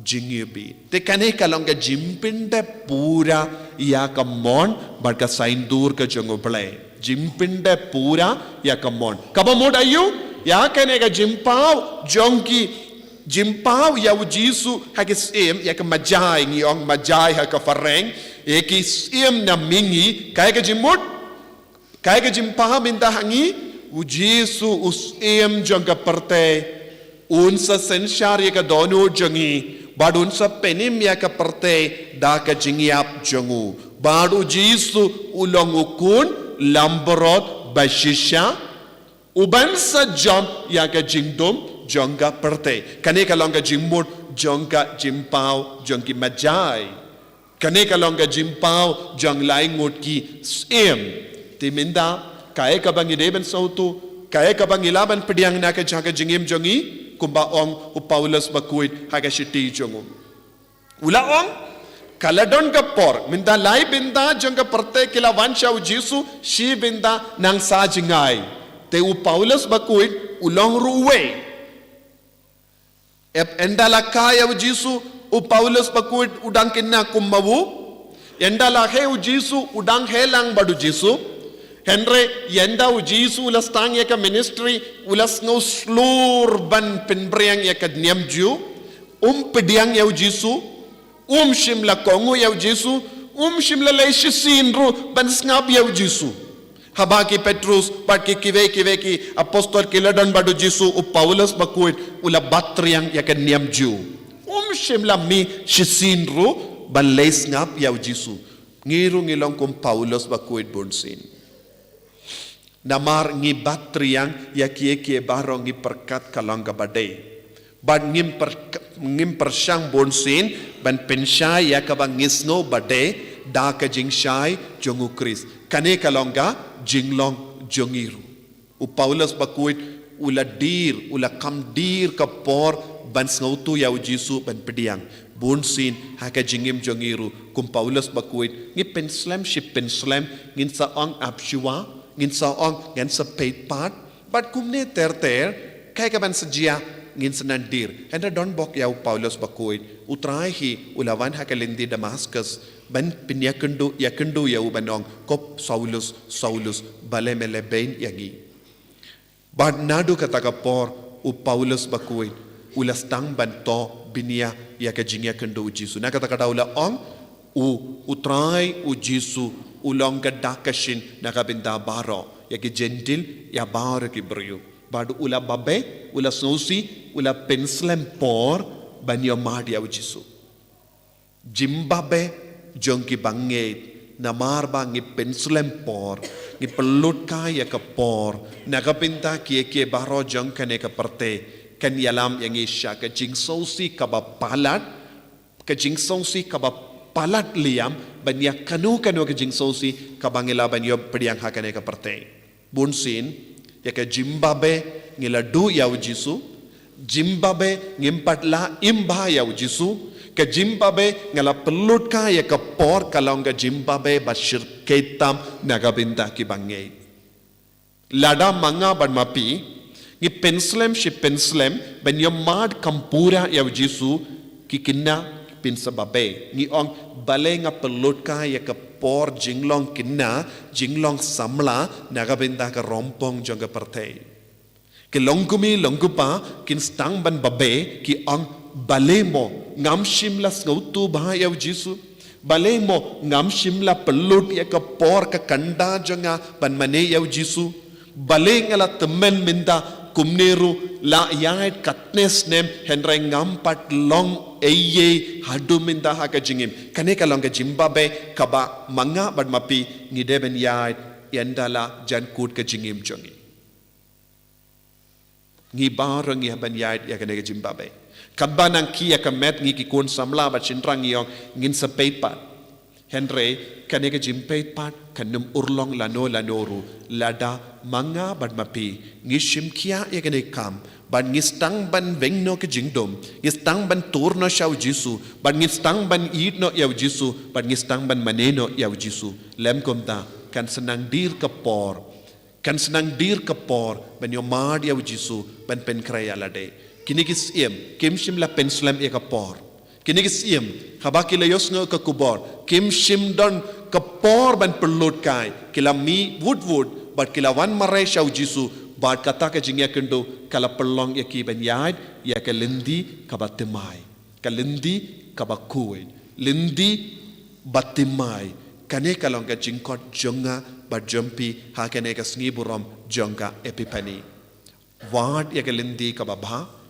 jingibi te kane kalonga jimpinde pura ya ka mon bad ka saindur ka jongo play jimpinde pura ya ka mon kaba mod ayu ya kane ka jimpau jonki jimpau ya ujisu hake sim ya ka majai ngiong majai haka fareng eki sim na mingi kaya ka jimut kaya ka jimpau minta hangi ujisu usim jonga parte unsa sensyar ya ka donu jongi bad unsa penim ya ka parte da ka jingiap jongu bad ujisu ulong ukun lamborot bashisha ubansa jom ya ka jingdom jonga parte kane ka longa jingmut jonga jimpau jongi majai kane ka longa jimpau jong lai ngut ki sim timinda kaya ka bang ideben sautu kaya ka bang ilaban pediang na ka jaga jingim jongi kumba ong u Paulus Bakhuid haga shiti jongu ula ong kaladon ka por minda lai binda jonga parte kila wansha u jisu shi binda nang sa jingai te u Paulus Bakhuid ulong ruwe endala kaya u jisu u Paulus Bakhuid udang kinna kumbawu endala he u jisu udang helang badu jisu Henry yenda u jisu ulas tang ya ka ministry ulas ngau slur ban penbriang ya ka niamju pediang ya u jisu shimla kongu ya u jisu shimla leishisin ru ban snap ya u jisu habaki Petrus pat ki kive ki apostol kiladon badu jisu u Paulus Bakhuid ula batriang ya ka niamju shimla mi shisin ru ban leis ngap ya u jisu ngiru ngilong kum Paulus Bakhuid bunsin namar ngi batriang ya kie barong ngi perkat kalanga badai bad ngim persyang bonsin ban pensyai ya ka bang ngisno badai da ka jingshai jongu kris kane kalonga jinglong jongiru u Paulus Bakhuid ula kamdir ka por ban snautu ya ujisu ban pediang bonsin haka jingim jongiru kum Paulus Bakhuid ngi penslam ngin sa ong apshiwa ngin sa ong ngin sa paid part but kumne ter kaya ka ban sajia ngin sa nandir henda don bok yaw Paulus Bakhuid utrai hi ulawan hakalindi Damascus ban pinyakundu yaw banong kop Saulus balemele bain yagi bad nadu kataka por u Paulus Bakhuid ulas tang banto binia ya ka jingya kundu jisu nakataka daula ong utrai u jisu ulong ka dakashin nakabinda baro ya ki gentil ya baro ki brio badu ula babe ula sosi ula penslem por banyo madi au jisu jimbabe jongki banget namar bangi penslem por ngi pelut ka ya ka por nakabinda ki baro jong kane ka parte kan yalam yang isya ka jingsosi ka bapalat ka jingsosi ka palat liam banya kanu ke jingsosi kabangila banyo pediang hakane ka parte bunsin ya ka Zimbabwe ngila du ya ujisu Zimbabwe ngimpatla imba ya ujisu ka Zimbabwe ngala pelut ka ya ka por kalonga Zimbabwe bashir ketam nagabinda ki bangai lada manga ban mapi ngi penslem banyo mad kampura ya ujisu ki kinna pinsa babe ngi ong balenga pelut ka ya ka por jinglong samla nagabinda ka rompong jonga parte Ki longkumi longkupa kin stang ban babe ki ang balemo ngam shimla ngautu bahaya Jisu. Balemo ngam shimla pelut ya ka por ka kanda janga ban mane ya Jisu. Bale ngala temen minda kumneru la yait katnes nem henrai ngam pat long eye hadu minda haka jingim. Kane ka long ka Zimbabwe kaba manga ban mapi ngideben yait yandala jan kut ka jingim jongi. Ngi barang ngi ban yait ya kane ka Zimbabwe. Kabanang kia kamet ngi ki kun samla ba chinrang yong ngin sa pat. Henry kanega jimpait pat kanum urlong lanoru lada manga bad mapi ngishim kia ya kane kam ban ngistang ban vengno ke jingdom ngistang ban turno shaw Jisu ban ngistang ban idno yaw Jisu ban ngistang ban maneno yaw Jisu lem komda kan senang dir kapor kan senang dir kapor ban yomad yaw Jisu ban pen kraya lade Kinigis kim shim la penslam e kapor. Kinigis habakila yosno ka kubor. Kim shim don kapor ban perlut kai. Kila mi wood but kila wan marai shaw Jisu bat kata ka jingya kendo kala perlong ya ki ban yad ya ka lindi ka batimai. Ka lindi ka Bakhuid. Lindi batimai. Kane kalong ka jingkot jonga bat jumpi ha kane ka Sngi burom jonga Epiphany. Wad ya ka lindi ka babha.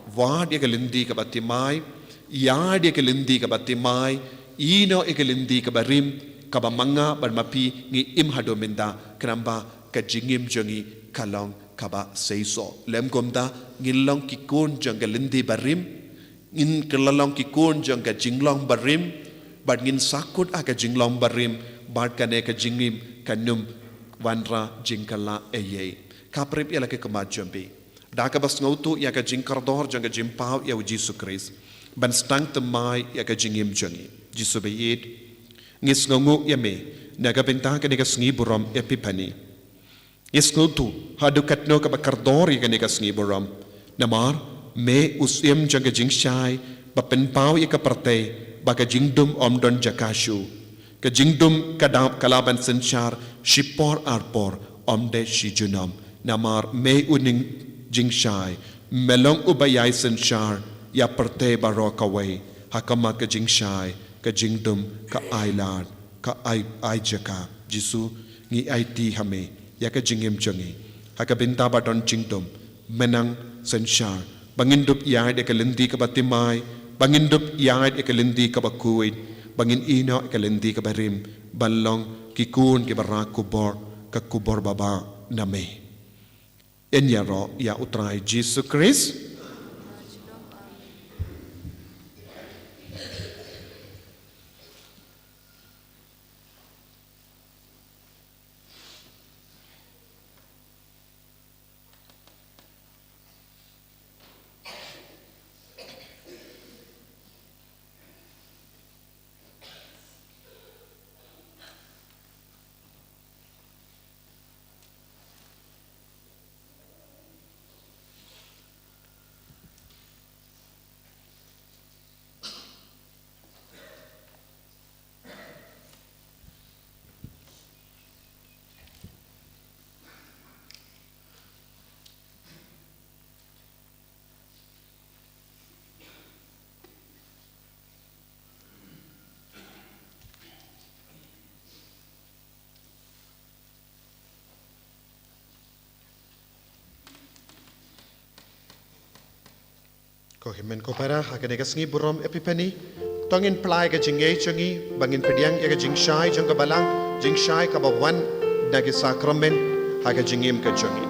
Wad ekalindi ka batimai, yad ekalindi ka batimai, ino ekalindi ka barim, ka bamanga barmapi ngi imhado minda, kanamba ka jingim jongi kalong kaba seiso. Lem komda ngilong kikun jong kalindi barim, ngin kalalong kikun jong ka jinglong barim, bad ngin sakut ka jinglong barim, bad kane ka jingim kanum wanra jingkala eye. Kaprip yala ke kamajambi. Daka bas ngautu ya ka jingkardor janga jimpau ya Jisu Christ ban stang temai ya ka jingim jangi Jisu bayit ngis ngongu ya me naga benta ka nega Sngi burom Epiphany ngis ngautu hadu katno ka bakardor ya ka nega Sngi burom namar me usyem janga jingshai ba penpau ya ka parte ba ka jingdum omdon jakashu ka jingdum kadam kalaban senchar shipor arpor omde shijunam namar me uning jingshai melong ubayai senchar ya perte baro kawai hakama ka jingshai ka jingdum ka ailad ka ai jaka Jisu ngi IT hame ya ka jingim jangi hakabinta badon jingdum menang senchar bangindup yai ka lindi ka batimai bangindup yai ka lindi ka Bakhuid bangin ino ka lindi ka barim balong kikun ki barakubor ka kubor baba name Enyaro ya utrai Jisu Christ. Ko himen ko para hakane ka Sngi burom Epiphany tongin plai ka jingay changi bangin pediang ya ka jingshai jong ka balang jingshai ka bawan nagi sakramen ha ka jingim ka changi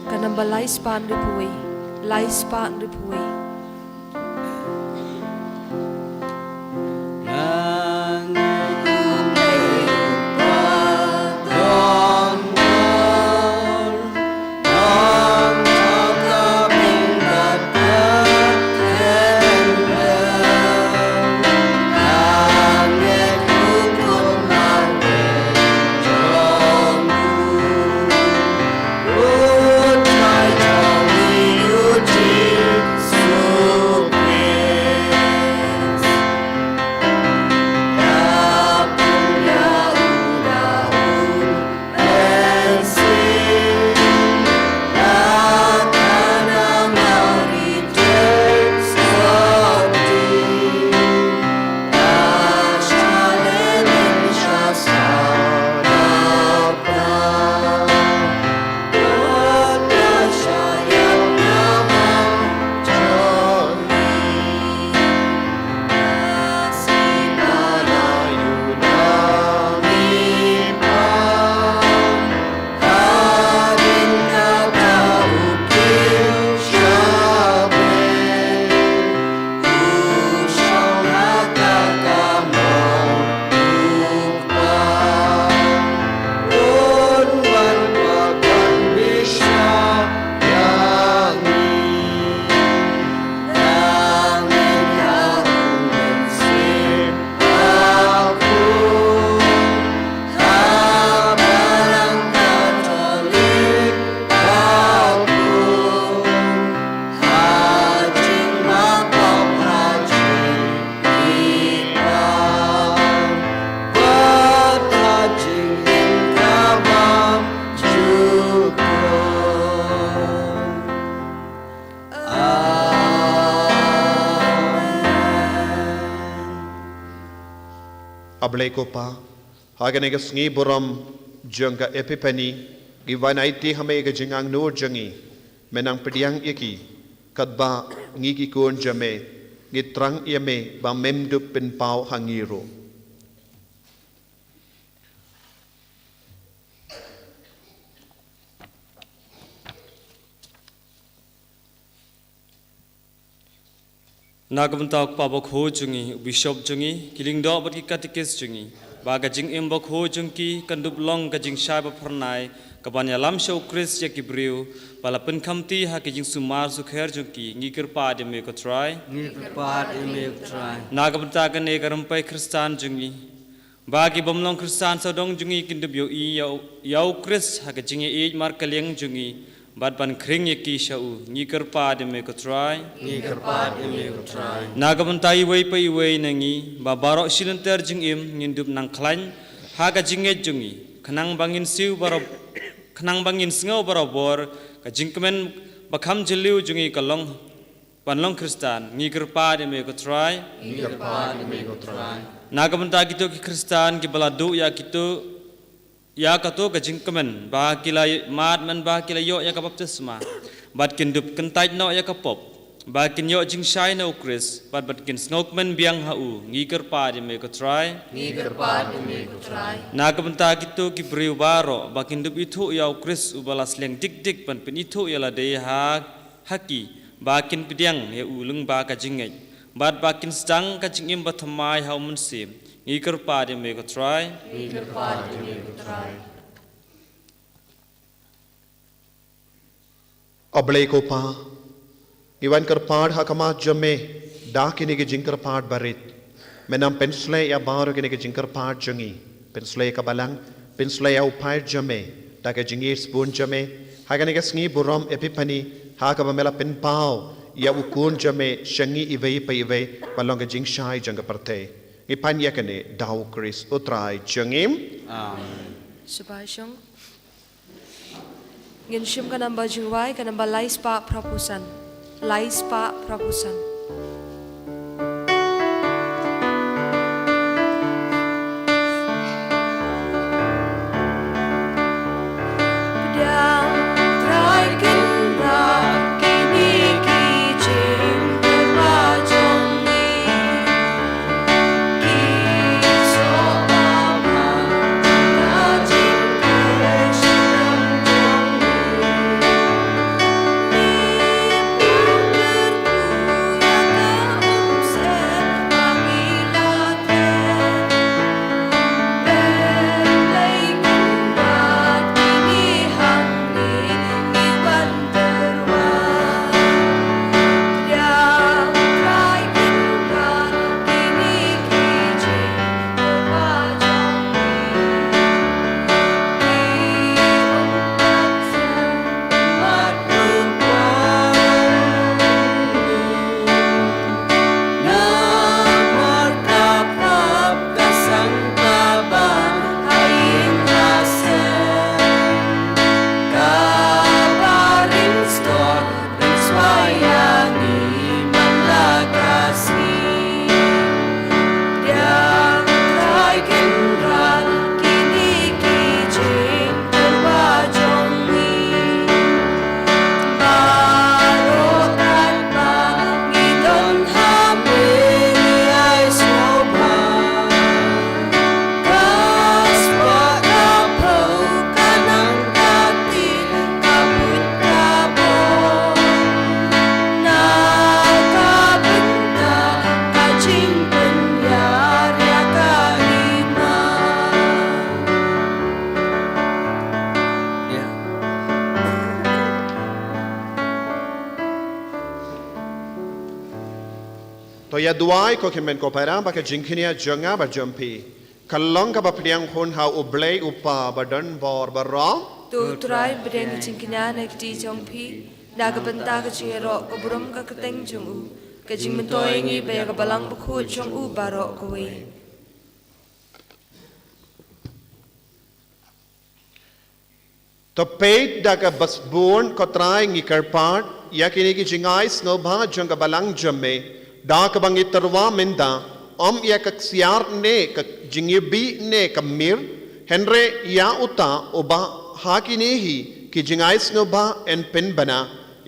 Kanamba lais pan ripui Su Ablay ko pa, hagan nga sngi buram jeng ka Epiphany, giwanay ti hamay ka jengang nur jengi, menang pediang iki, kadba ngiki kun jame, ngitrang yame ba memdup penpau hangiro. Nagabentak pa Bakhuid jungi, Bishop jungi, kiling do bat ki katikis jungi, baga jing im Bakhuid jungi, kandup long ka jing syai pernai, kabanya lam show Chris ya kibriu, pala penkamti ha ki jing sumar sukher jungi, ngikir pa de me ko Trai, Nagabentak ne karampai Kristan jungi, bagi bomlong Kristan sodong jungi kindup yo i yau Chris ha ka jing e mar kaliang jungi, Bad ban kring yaki shau ngikir pa de me ko Trai Nagabentai wei pa iwei nangi ba barok silenter jing im ngindup nang klan haga jinget jungi khanang bangin siu baro khanang bangin sngau barobor ka jingkemen bakham jeliu jungi kalong panlong Kristan ngikir pa de me ko Trai Nagabentai gitu ki Kristan ki baladu ya gitu Ya kato gajing kemen bah kila mat men bah kila yo ya kapaptisma bat kindup kentai no ya kapop bah kin yo jing shai no Chris bat kin snok men biang hau ngikir pa de me ko Trai na kabenta gitu ki briu baro bah kindup itu ya Chris ubalas leng dik dik pan pen itu ya la de ha haki bah kin pidiang ya ulung bah ka jingai bat bah kin stang ka jingim bathamai hau munsim ngikir pa de me ko Trai Ablay ko pa, iwan kerpad hakama jame, dah kini ke jingkar pad barit, menam pensle ya baru kini ke jingkar pad jengi, pensle kabalang, pensle ya upay jame, dah ke jingir spoon jame, hagan ke sngi buram Epiphany, hakaba mela penpau, ya ukun jame, shengi iwei pa iwei, balong ke jing shai jangka parte. Ipan ya kene dau Chris utrai jengim. Subay syong. Ngin syum ka namba jingwai ka namba lais pa prapusan. Lais pa prapusan. Pedang trai kendra kini kijing bermajongi. To ya duai ko kemen ko param ba ke jingkinia jonga ba jumpi. Kalong ka ba priang hun ha ublay upa ba dan bor ba rom. Tu Trai berdeng jingkinya naik di jongpi. Naga benta ke jingero ke buram ke keteng jongu. Ke jing mentoi ngi bayar ke balang Bakhuid jongu barok kowe. To peit da ka basbon ko Trai ngi karpart ya kini ki jingais no ba jong ka balang jamme da ka bang itarwa menda ya ka siar ne ka jingibi ne ka mir henre ya uta oba hakinehi ki jingais ngoba en pen bana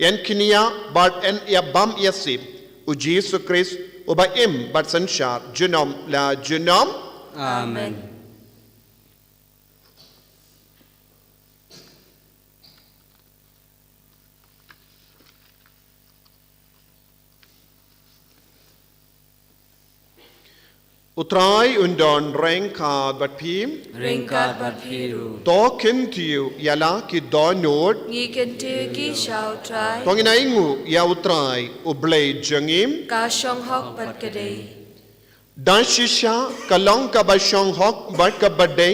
en kinia bart en ya bam yasib u Jesus Christ oba im bat sanshar junom la junom Amen. Utrai undon rengkad bat pim Ringkat berpiru. to kintiu yala ki donod Ngi kentu ki shao trai. tongina ingu ya utrai ublay jangim Ka shong hok bat kadei. dan shisha kalong ka ba shong hok bat ka badai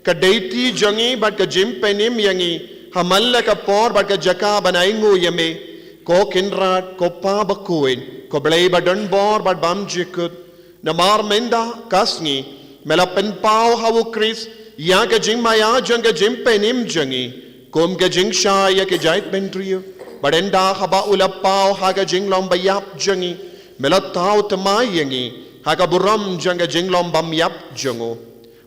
ka deiti jangi bat ka jim penim yangi hamalla ka por bat ka jaka banaingu yame ko kinrat ko pa Bakhuid ko blay badon bor bat bam jikut namar menda kasngi melapen pau hawu Chris ya ka jing maya jang ka jim penim jangi kom ka jing sha ya ka jait bentrio badenda haba ulapau ha ka jing lom bayap jangi melatau tamayangi ha ka buram jang ka jing lom bam yap jango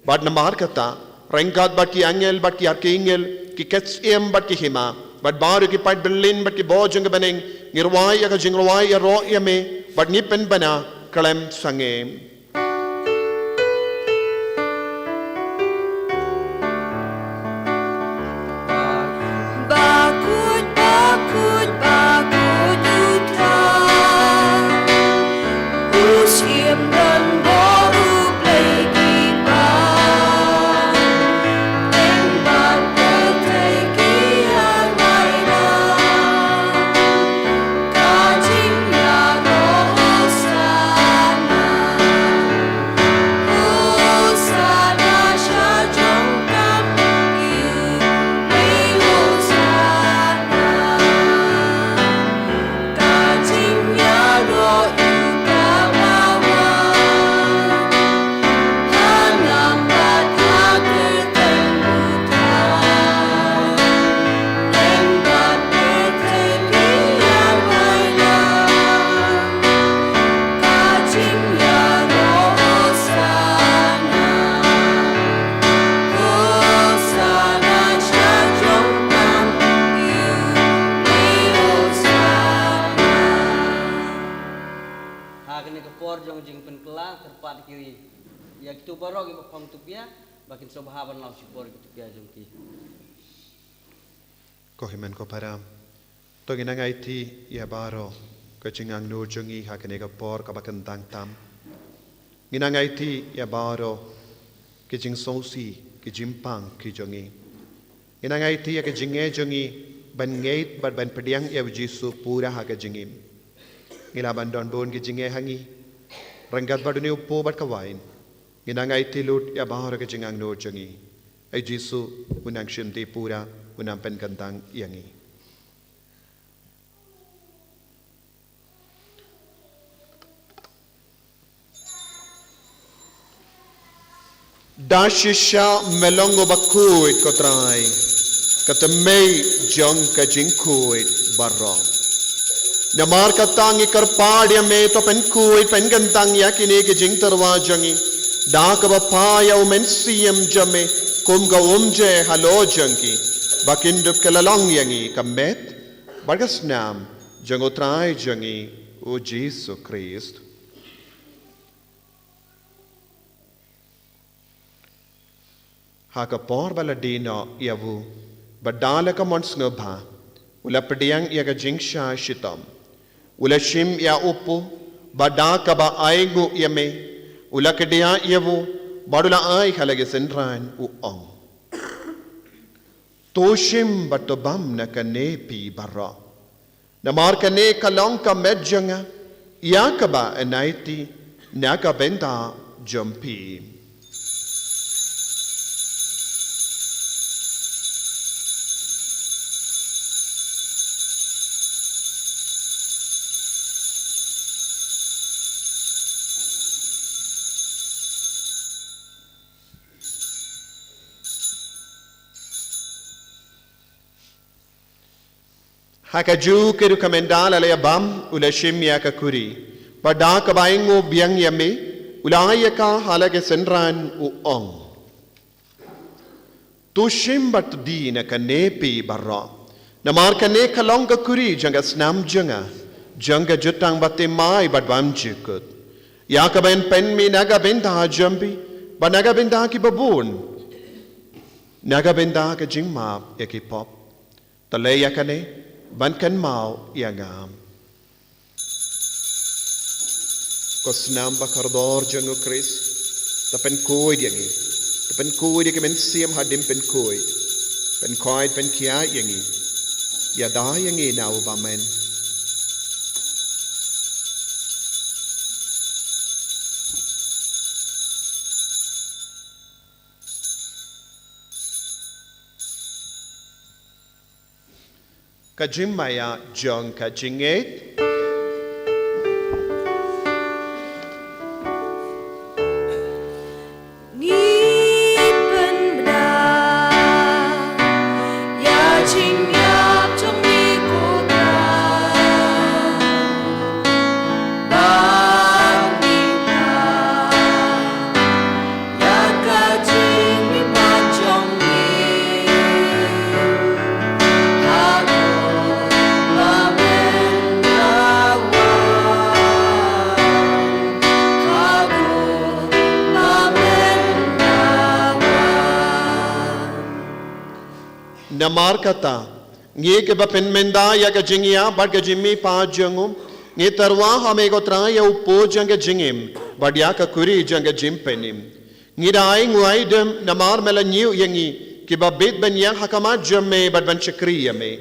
bad namar kata rengkat bat ki angel bat ki arkengel ki kets em bat ki hima bat baru ki pat berlin bat ki bo jang baneng ngirwai ya ka jing rwai ya ro ya me bat ni pen bana kalem sangem Bakhuid, Bakhuid, Bakhuid utrai. Usim dan boru play kipa. Tembak petai kian maina. Kajing ya Hosana. Hosana syajongkam you. Hosana. Kajing ya roh you kawawa. Hanam batha ketembutrai. Tembak petai kian maina. Kajing ya Hosana. Hosana syajongkam you. Hosana. Hakini kepor jong jing penkela terpat kiri. Ya kitu barok ibu pang tupia, bakin sobahaban lau sipor kitu pia jong ki. ko himen ko param to ginangai ti ya baro ka jingang no jungi hakane ka por ka bakan tang tam ginangai ti ya baro ki jing sosi ki jimpang ki jongi ginangai ti ya ka jinge jongi ban ngait bat ban pediang ya jisu pura ha ka jingim ngila ban don bon ki jinge hangi ranggat baduni upo bat ka wain ginangai ti lut ya baro ka jingang no jungi ai jisu unang shimti pura unang pen kantang yangi dashisha melongo Bakhuid ko Trai katamay jong ka jingkuid barong namar katangi karpadya me to pen kuid pen kantang yakini ke jing tarwa jangi da ka bapaya umen siyam jame kum ka umje halo jangi bakindup kalalong yangi kamet bagas nam jango Trai jangi o Jesus Christ haka por bala dino yavu badala ka mons ngobha ula pediang ya ka jingsha shitam ula shim ya upu bada ka ba aigu yame ula kedia yavu badula ai halage senran u ong toshim batobam na kanepi barra namar kane kalong ka medjanga ya ka ba enaiti na ka benta jumpi Hakaju keru kamendal alaya bam ula shimya kakuri pada kabaingo biang yame ulaya ka halage senran uong. Tushim bat di na kanepi barra. Namar kane kalonga kuri janga snam janga jutang bate mai badwam jikut. Yakaben pen mi naga benda jambi, ba naga benda ki babun. Naga benda ka jingma yaki pop. Tale yakane ban kan mau yangam. Ko snam bakardor jango Chris, tapen koi yangi. Tapen koi di kemen siam hadim pen koi. Pen koi pen kia yangi. Ya da yangi na ubamen. Kajim maya jong kajinget. Namar kata, ngi ke bapen menda ya ke jingia bad ke jimmi pa jangum ngi tarwa hame ko Trai ya upo jang ke jingim bad ya ka kuri jang ke jimpenim ngi dai nguai dem namar mela nyu yangi ke babet ben yang hakamat jamme bad ban chakriya me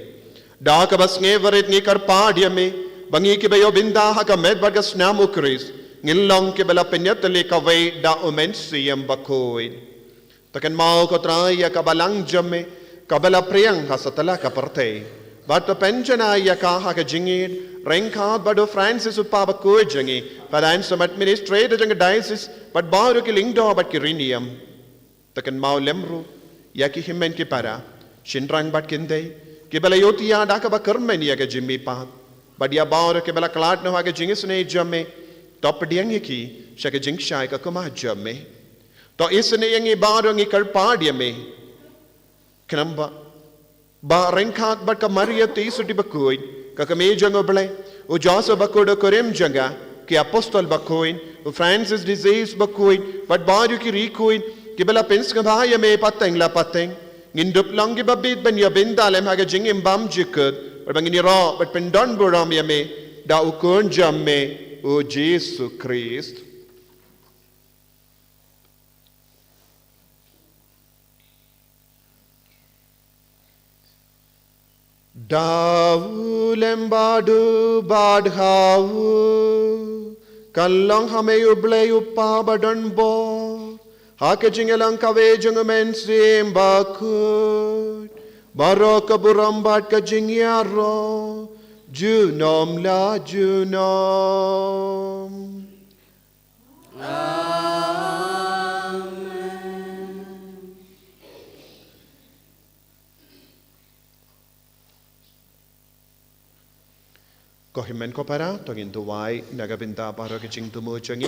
da ka bas nge varet ngi kar pa dia me bangi ke bayo binda hakamet bad ka snamu kris ngilong ke bela penyat le ka vai da omen siyam Bakhuid takan mau ko Trai ya ka balang jamme kabala priyang hasatala kaparte bato penjana yaka ka jingid rengka bado Francis upa Bakhuid jangi finance administrator jang diocese but baru ki lingdo but ki rinium takan mau lemru yaki himmen ki para shinrang bat kinde ki bala yotia da ka bakarmen ya ka jimmi pa badia baru ki bala klat no ha ka jingis ne jamme top diang ki shaka jing shai ka kuma jamme to isne yangi baru ngi kar pa dia me Kenapa? Ba rengkak bat ka Maria ti suti Bakhuid ka kami jango bele u Joseph Bakhuid korem janga ki apostol Bakhuid u Francis disease Bakhuid bat baru ki Rikuid ki bela pens ka bhaya me pateng la pateng ngindup lang ki babit ban ya bindalem haga jingim bam jikut bat bangini ro bat pendon buram ya me da u kun jamme u Jesus Christ. Dawu lembadu badhawu kallang hame uble uppa badan bo hake jingelang kawe jungamen sim Bakhuid barok buram bad ka jingyaro junom la junom. Kohimen ko para tongin tuwai nagabinda baro ke jing tumo jangi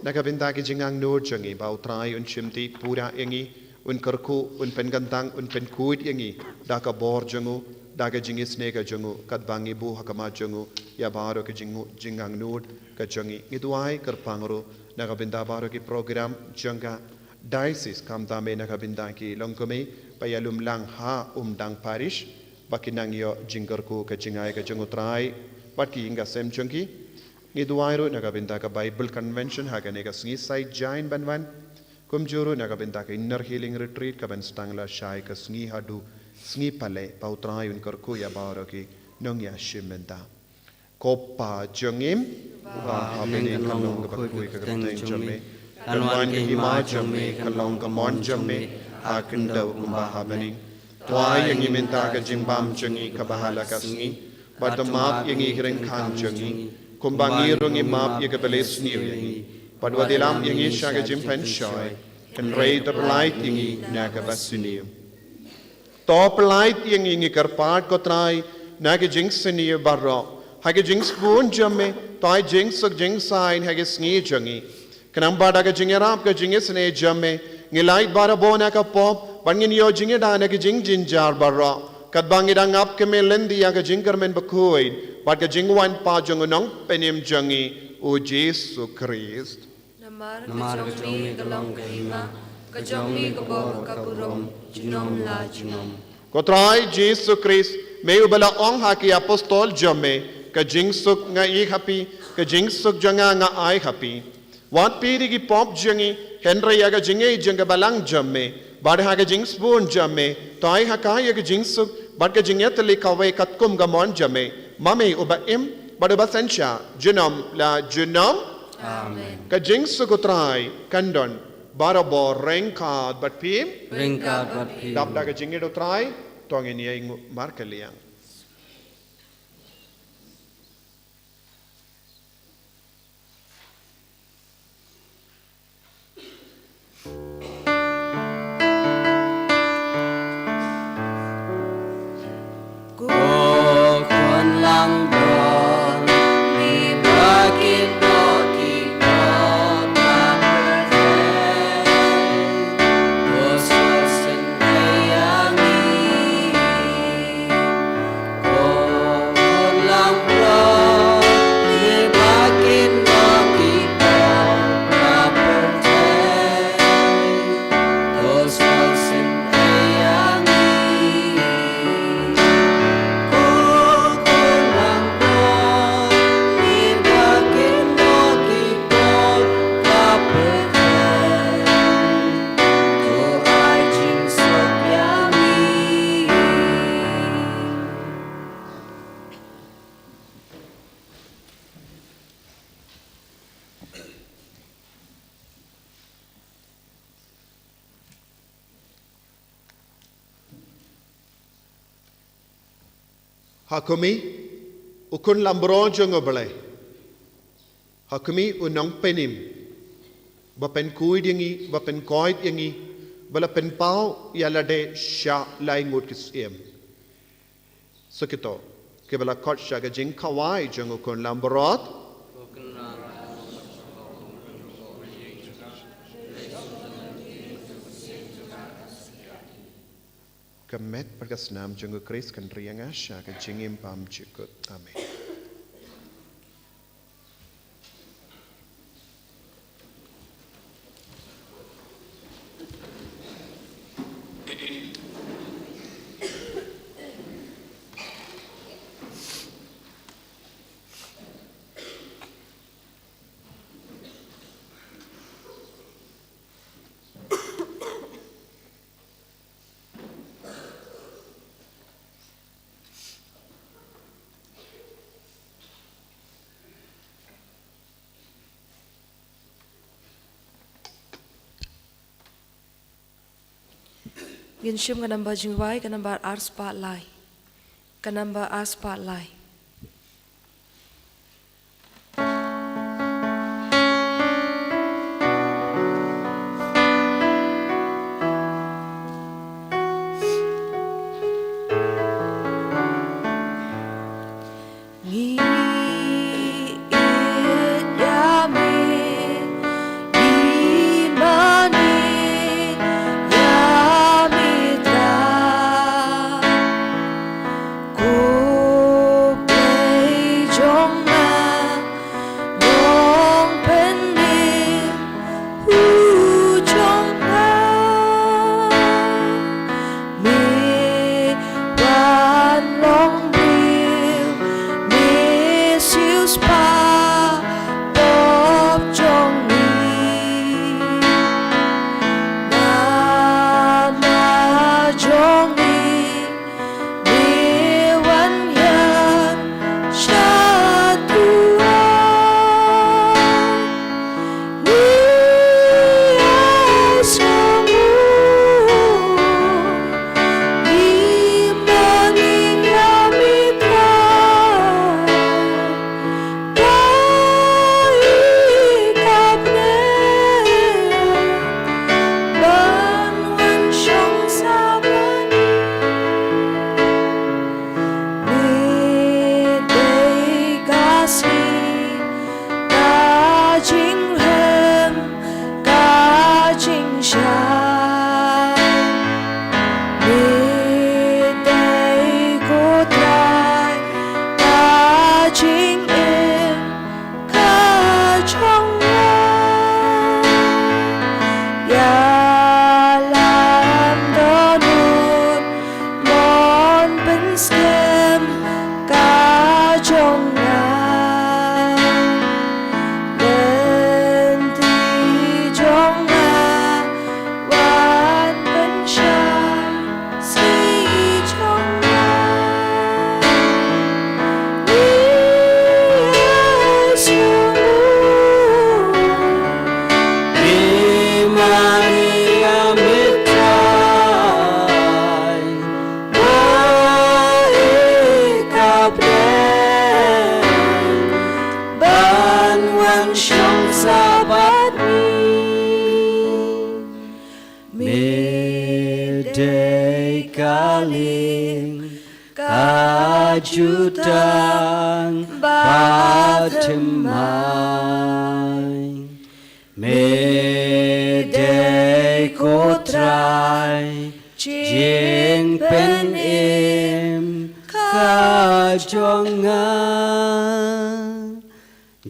nagabinda ke jingang no jangi bau Trai un chimti pura yangi un karku un pengantang un penkuid yangi daka bor jangu daka jingis nega jangu kadbangi bu hakama jangu ya baro ke jingu jingang no ka jangi ngiduai karpangro nagabinda baro ke program janga diocese kamtame nagabinda ki longkome payalum lang ha dang parish bakinang yo jingarku ka jingai ka jangu Trai Patki inga sem chunki ni duairo nagabinda ka Bible convention hagane ka sngi side jain banwan kumjuru nagabinda ka inner healing retreat ka ban stangla shai ka sngi hadu sngi pale pautrai un karku ya baro ki nongya shimenda kopa jongim ba habene kalong ka Bakhuid ka teng jamme kanwan ki hima jamme kalong ka mon jamme akunda umba habene twai yang iminta ka jimbam jangi ka bahala ka sngi Badamap yang ikiring kan jangi, kumbangi rungi map yang kebelis niuyangi, padwadilam yang isyaga jimpen shoy, and ray the light yang naga basuniu. Top light yang karpat ko Trai naga jinx siniu barro, haga jinx bun jamme, toy jinx og jinx sign haga sngi jangi, Kanang bada ka jing rap ka jing sne jamme ngilait bara bona ka pop bangin yo jing da na ka jing jinjar bara kat bangi da ngap ke melendi ya ka jing kermen Bakhuid bad ka jing wan pa jong nong penim jangi o Jesu Christ Namar kajong galong kahima, kajong mi kabog kaburom, jinom la jinom. ko Trai Jesu Christ me ubala ong haki apostol jamme ka jing suk nga I happy ka jing suk janga nga I happy wat piri ki pop jangi Henry ya ka jinge janga balang jamme bad ha ka jing spoon jamme tai ha ka ya ka jing suk bad ka jinge tali kawe katkum ga mon jamme mame uba im bad uba sensha jinom la jinom Amen. ka jing suk ko Trai kandon barabo rengkad bat pim Ringkat bapi. dap da ka jinge do Trai tongin ya ingu markaliang Kon lang don mi bakit no ki kon Dos sen ayami Kon lang don mi bakit no ki kon Dos sen ayami Hakumi ukun lambro jong oblay Hakumi unong penim bapen kuid yangi bapen koid yangi bala pen pau yalade sha lai ngut kisiem sakito ke bala kot sha ga jing kawai jong ukun lambrot Kemet perkasnam jenggu Kris kan rianga sya kan jingim pam cikut. Amin. Ginshim kanamba jingwai kanamba arspa lai. Kanamba arspa lai. kaling kajutan batemai Medei kotrai jing pen im kajongan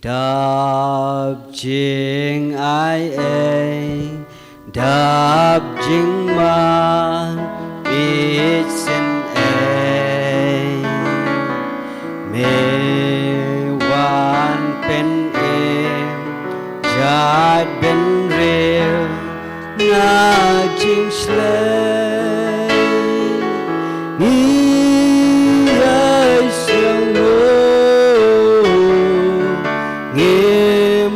Đạp chinh ai ấy Đạp chinh man biết xin ấy Mê hoàn bên em Giát bên rêu Nga chinh slay Ý ơi sương mơ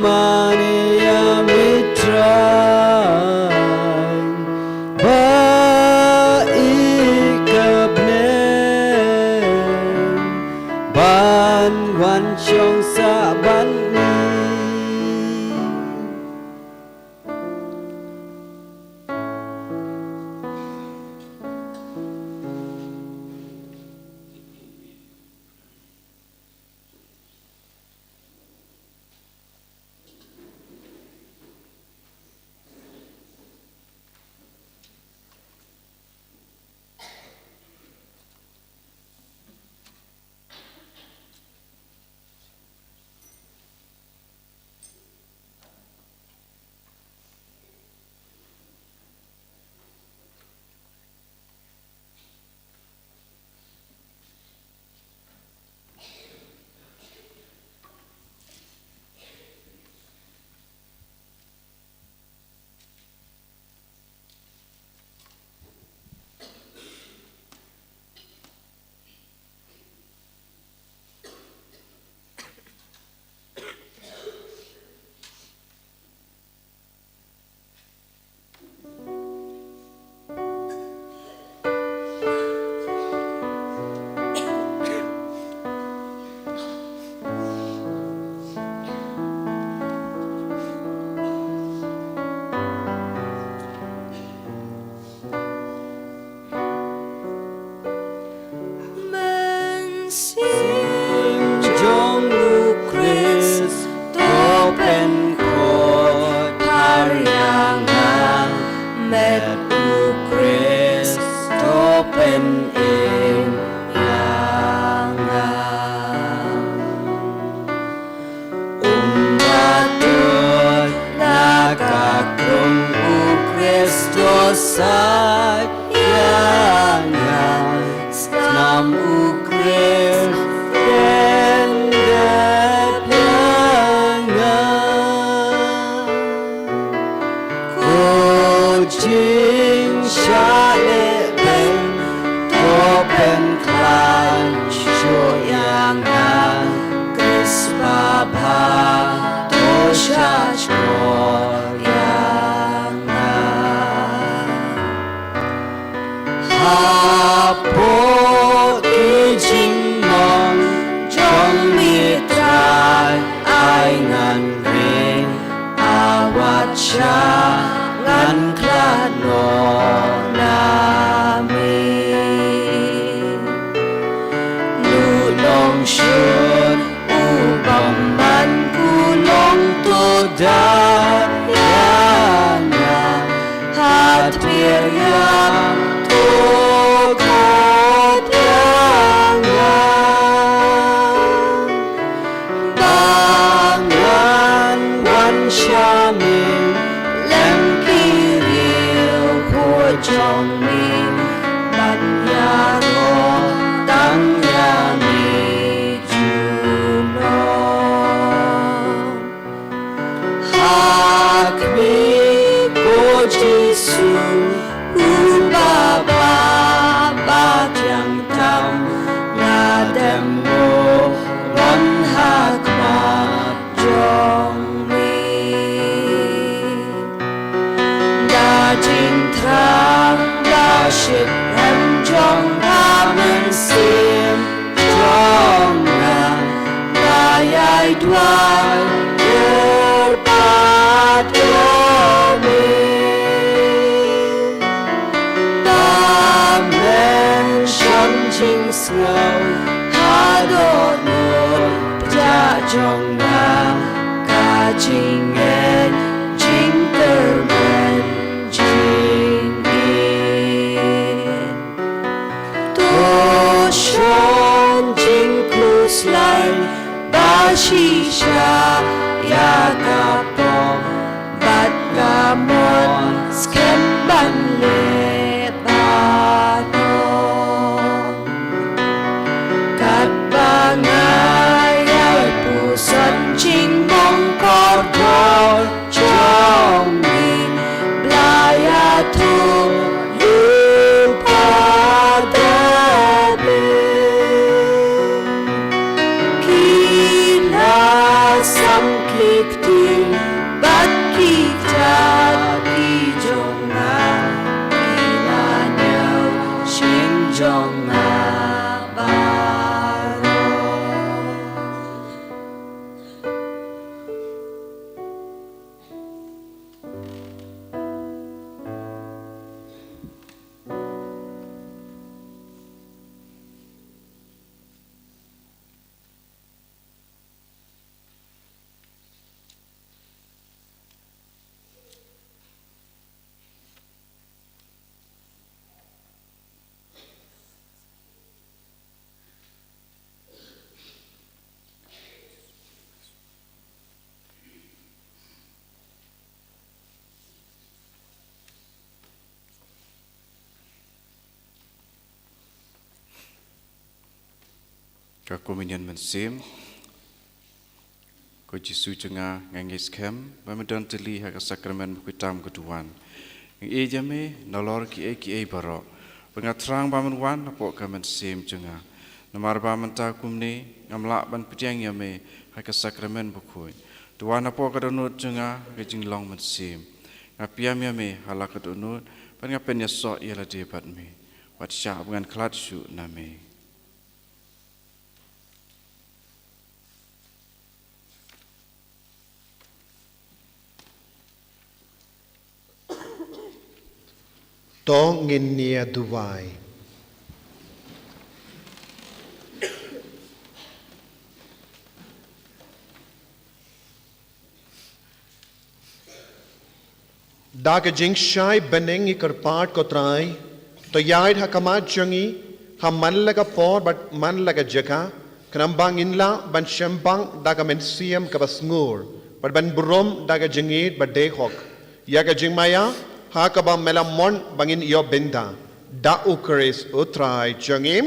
Mania mitrai ba ikabne ban wan chong sa ban ni ngau hado nur jong na ka jing en jing termen jing in to shon jing klus lai ba shi sha ya ka pom bat gamon skem ban le ba no kat bangai ai pu san ching mong kor thor trong min blaya thu lu pa da be kila sam klik tin bat kik ta ki jong na kila nyau shing jong na ba Ka kominian mensim ko Jesu cenga ngangis kem bamedan teli ha sakramen kuitam keduan ng e jame nolor ki e baro pengatrang bamen wan apo ka mensim cenga namar bamen ta kumni ngamla ban pitiang yame ha sakramen Bakhuid tuan apo ka donut cenga ke jinglong mensim ngapiam yame hala ka donut ban ngapen ya so yala debat me wat sya dengan klat su name To ngin nia duwai. Daga jing shai beneng ikar part ko trai to yaid hakamat jangi ha man laga por but man laga jaka kanambang inla ban shembang daga men siam ka basngur but ban burom daga jingit but de hok yaga jing maya Hakaba melamon bangin yo benda da ukris utrai jangim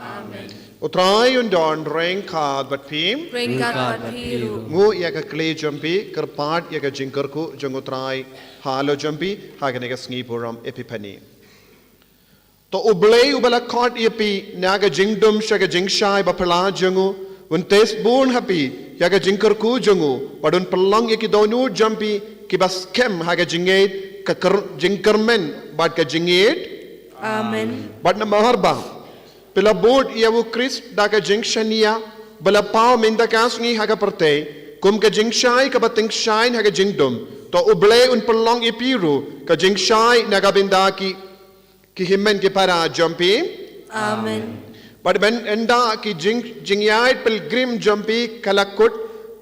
amen utrai undon ring kad bat pim ring kad bat piru ngu ya ka kle jampi karpat ya ka jingkarku jang utrai halo jampi hagane ka sngi puram epiphany to ublei ubala khat yepi naga jingdum shaga jingshai ba pala jangu un tes born happy ya ka jingkarku jangu padun pelang yaki donu jampi ki bas kem haga jingate jingkermen bad ka jingit amen bad na maharba pela bod yawu Chris da ka jingshania bala pau minda kasngi haga perte kum ka jingshai ka bating shine haga jingdum to uble un pelong ipiru ka jingshai naga bindaki ki himmen ki para jampi amen bad ben enda ki jingyai pilgrim jampi kalakut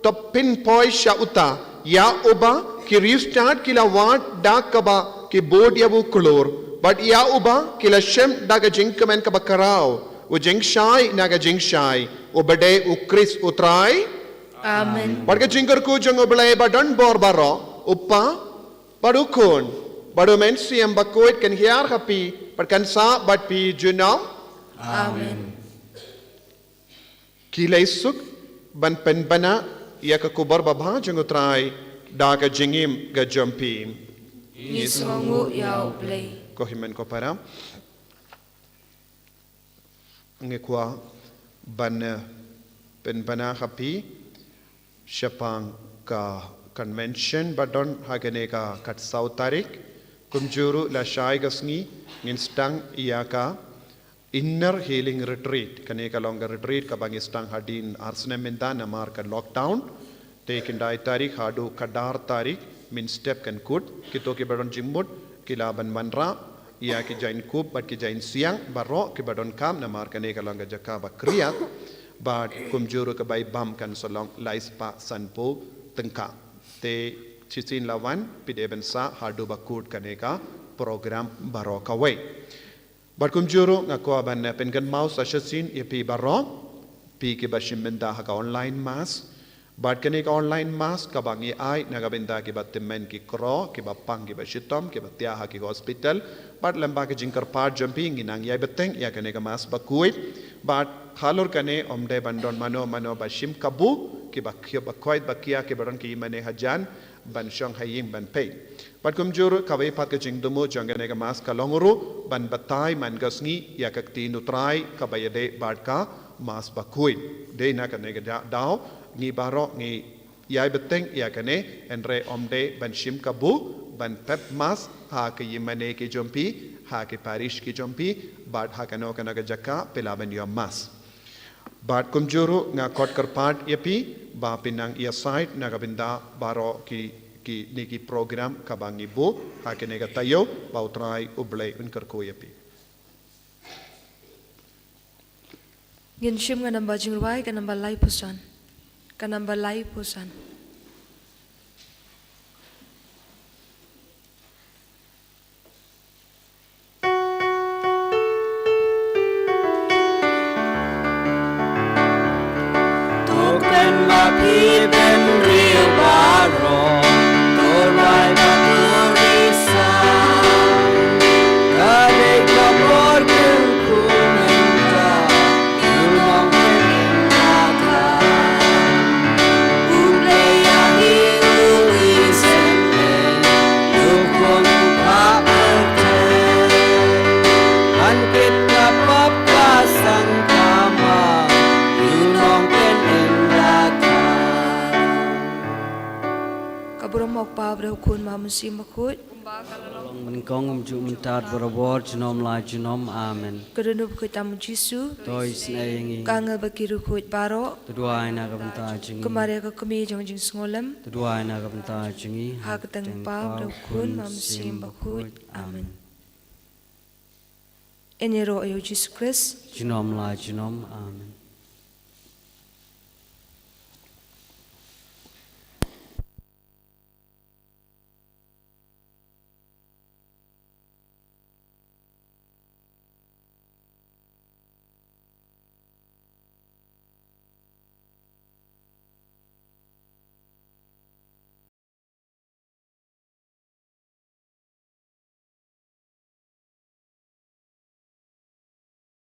to pinpoint sha uta ya uba ki restart kila wat da kaba ki bod yawu kulur but ya uba kila shem daga jingkamen kaba karao u jingshai naga jingshai u bade u Chris utrai amen but ka jingkar ku jang ublai badan bor baro uppa badukun badu mensiam Bakhuid kan hiar happy but kan sa but pi junam amen kila isuk ban penbana ya ka kubar babha jang utrai daga jingim ga jampi nisongu yau play ko himen ko para ngekwa ban penbana happy Shapang ka convention badon hagane ka kat sau tarik kumjuru la shai gasngi nginstang iyaka inner healing retreat kane ka longer retreat ka bangistang hadin arsne menda namar ka lockdown taken dai tarik hadu kadar tarik min step kan kut kito ke badon jimmut kilaban manra ia ki jain kup bat ki jain siang baro ki badon kam na mar kane kalang jaka ba kriat bat kumjuru ke bai bam kan solong lais pa sanpo tengka te chisin lawan pide bensa hardu bakut kane ka program baro kawai bat kumjuru ngako ban pen kan mau sasin pi baro pi ki bashim benda ha ka online mas bat kene ka online mas ka bangi ai nagabenda ki batmen ki kro ki bapang ki bashitom ki batia ha ki hospital bat lamba ki jingkar part jumping inang yai beteng ya kene ka mas Bakhuid bat halur kane omde bandon mano bashim kabu ki Bakhuid bakia ki baron ki mane hajan ban shong hayim ban pay bat kumjur kawai pat ka jingdumu jangane ka mas kalonguru ban batai man gasngi ya kakti nu Trai ka bayade bat ka mas Bakhuid de na kane ka daw ngi baro ngi yai beteng ya kaneendre omde ban shim kabu ban pep mas ha ke yimane ke jompi ha ke parish ke jompi bat ha kano kana ka jaka pelaban yo mas bat kumjuru nga kot karpat yapi ba pinang ia site nagabinda baro ki niki program kabangi bu ha ke nega tayo ba Trai ublay unkar ko yapi Ngin shim nga namba jingruai ka namba lai pusan. Ka namba lai pusan. Tuken mapi ben rio baro Torai bakurisa Kare kapor kumenta Yulong kenata Ublay ahi uisende Lukon paerte Angkit kapap kasang kama Yulong kenata Kaburam mokpa bro kun ma musim Bakhuid. Long menkong umju mentat berabor jinom la jinom amen. Kedunu Bakhuid tamu Jisu. Toi sngi. Kanga bakiru Bakhuid baro. Kedua ina ka benta jingi. Kemaria ka kami jong jing sengolam. Kedua ina ka benta jingi. Ha keteng pa bro kun ma musim Bakhuid. Amen. Enero ayo Jesus Christ. Jinom la jinom amen.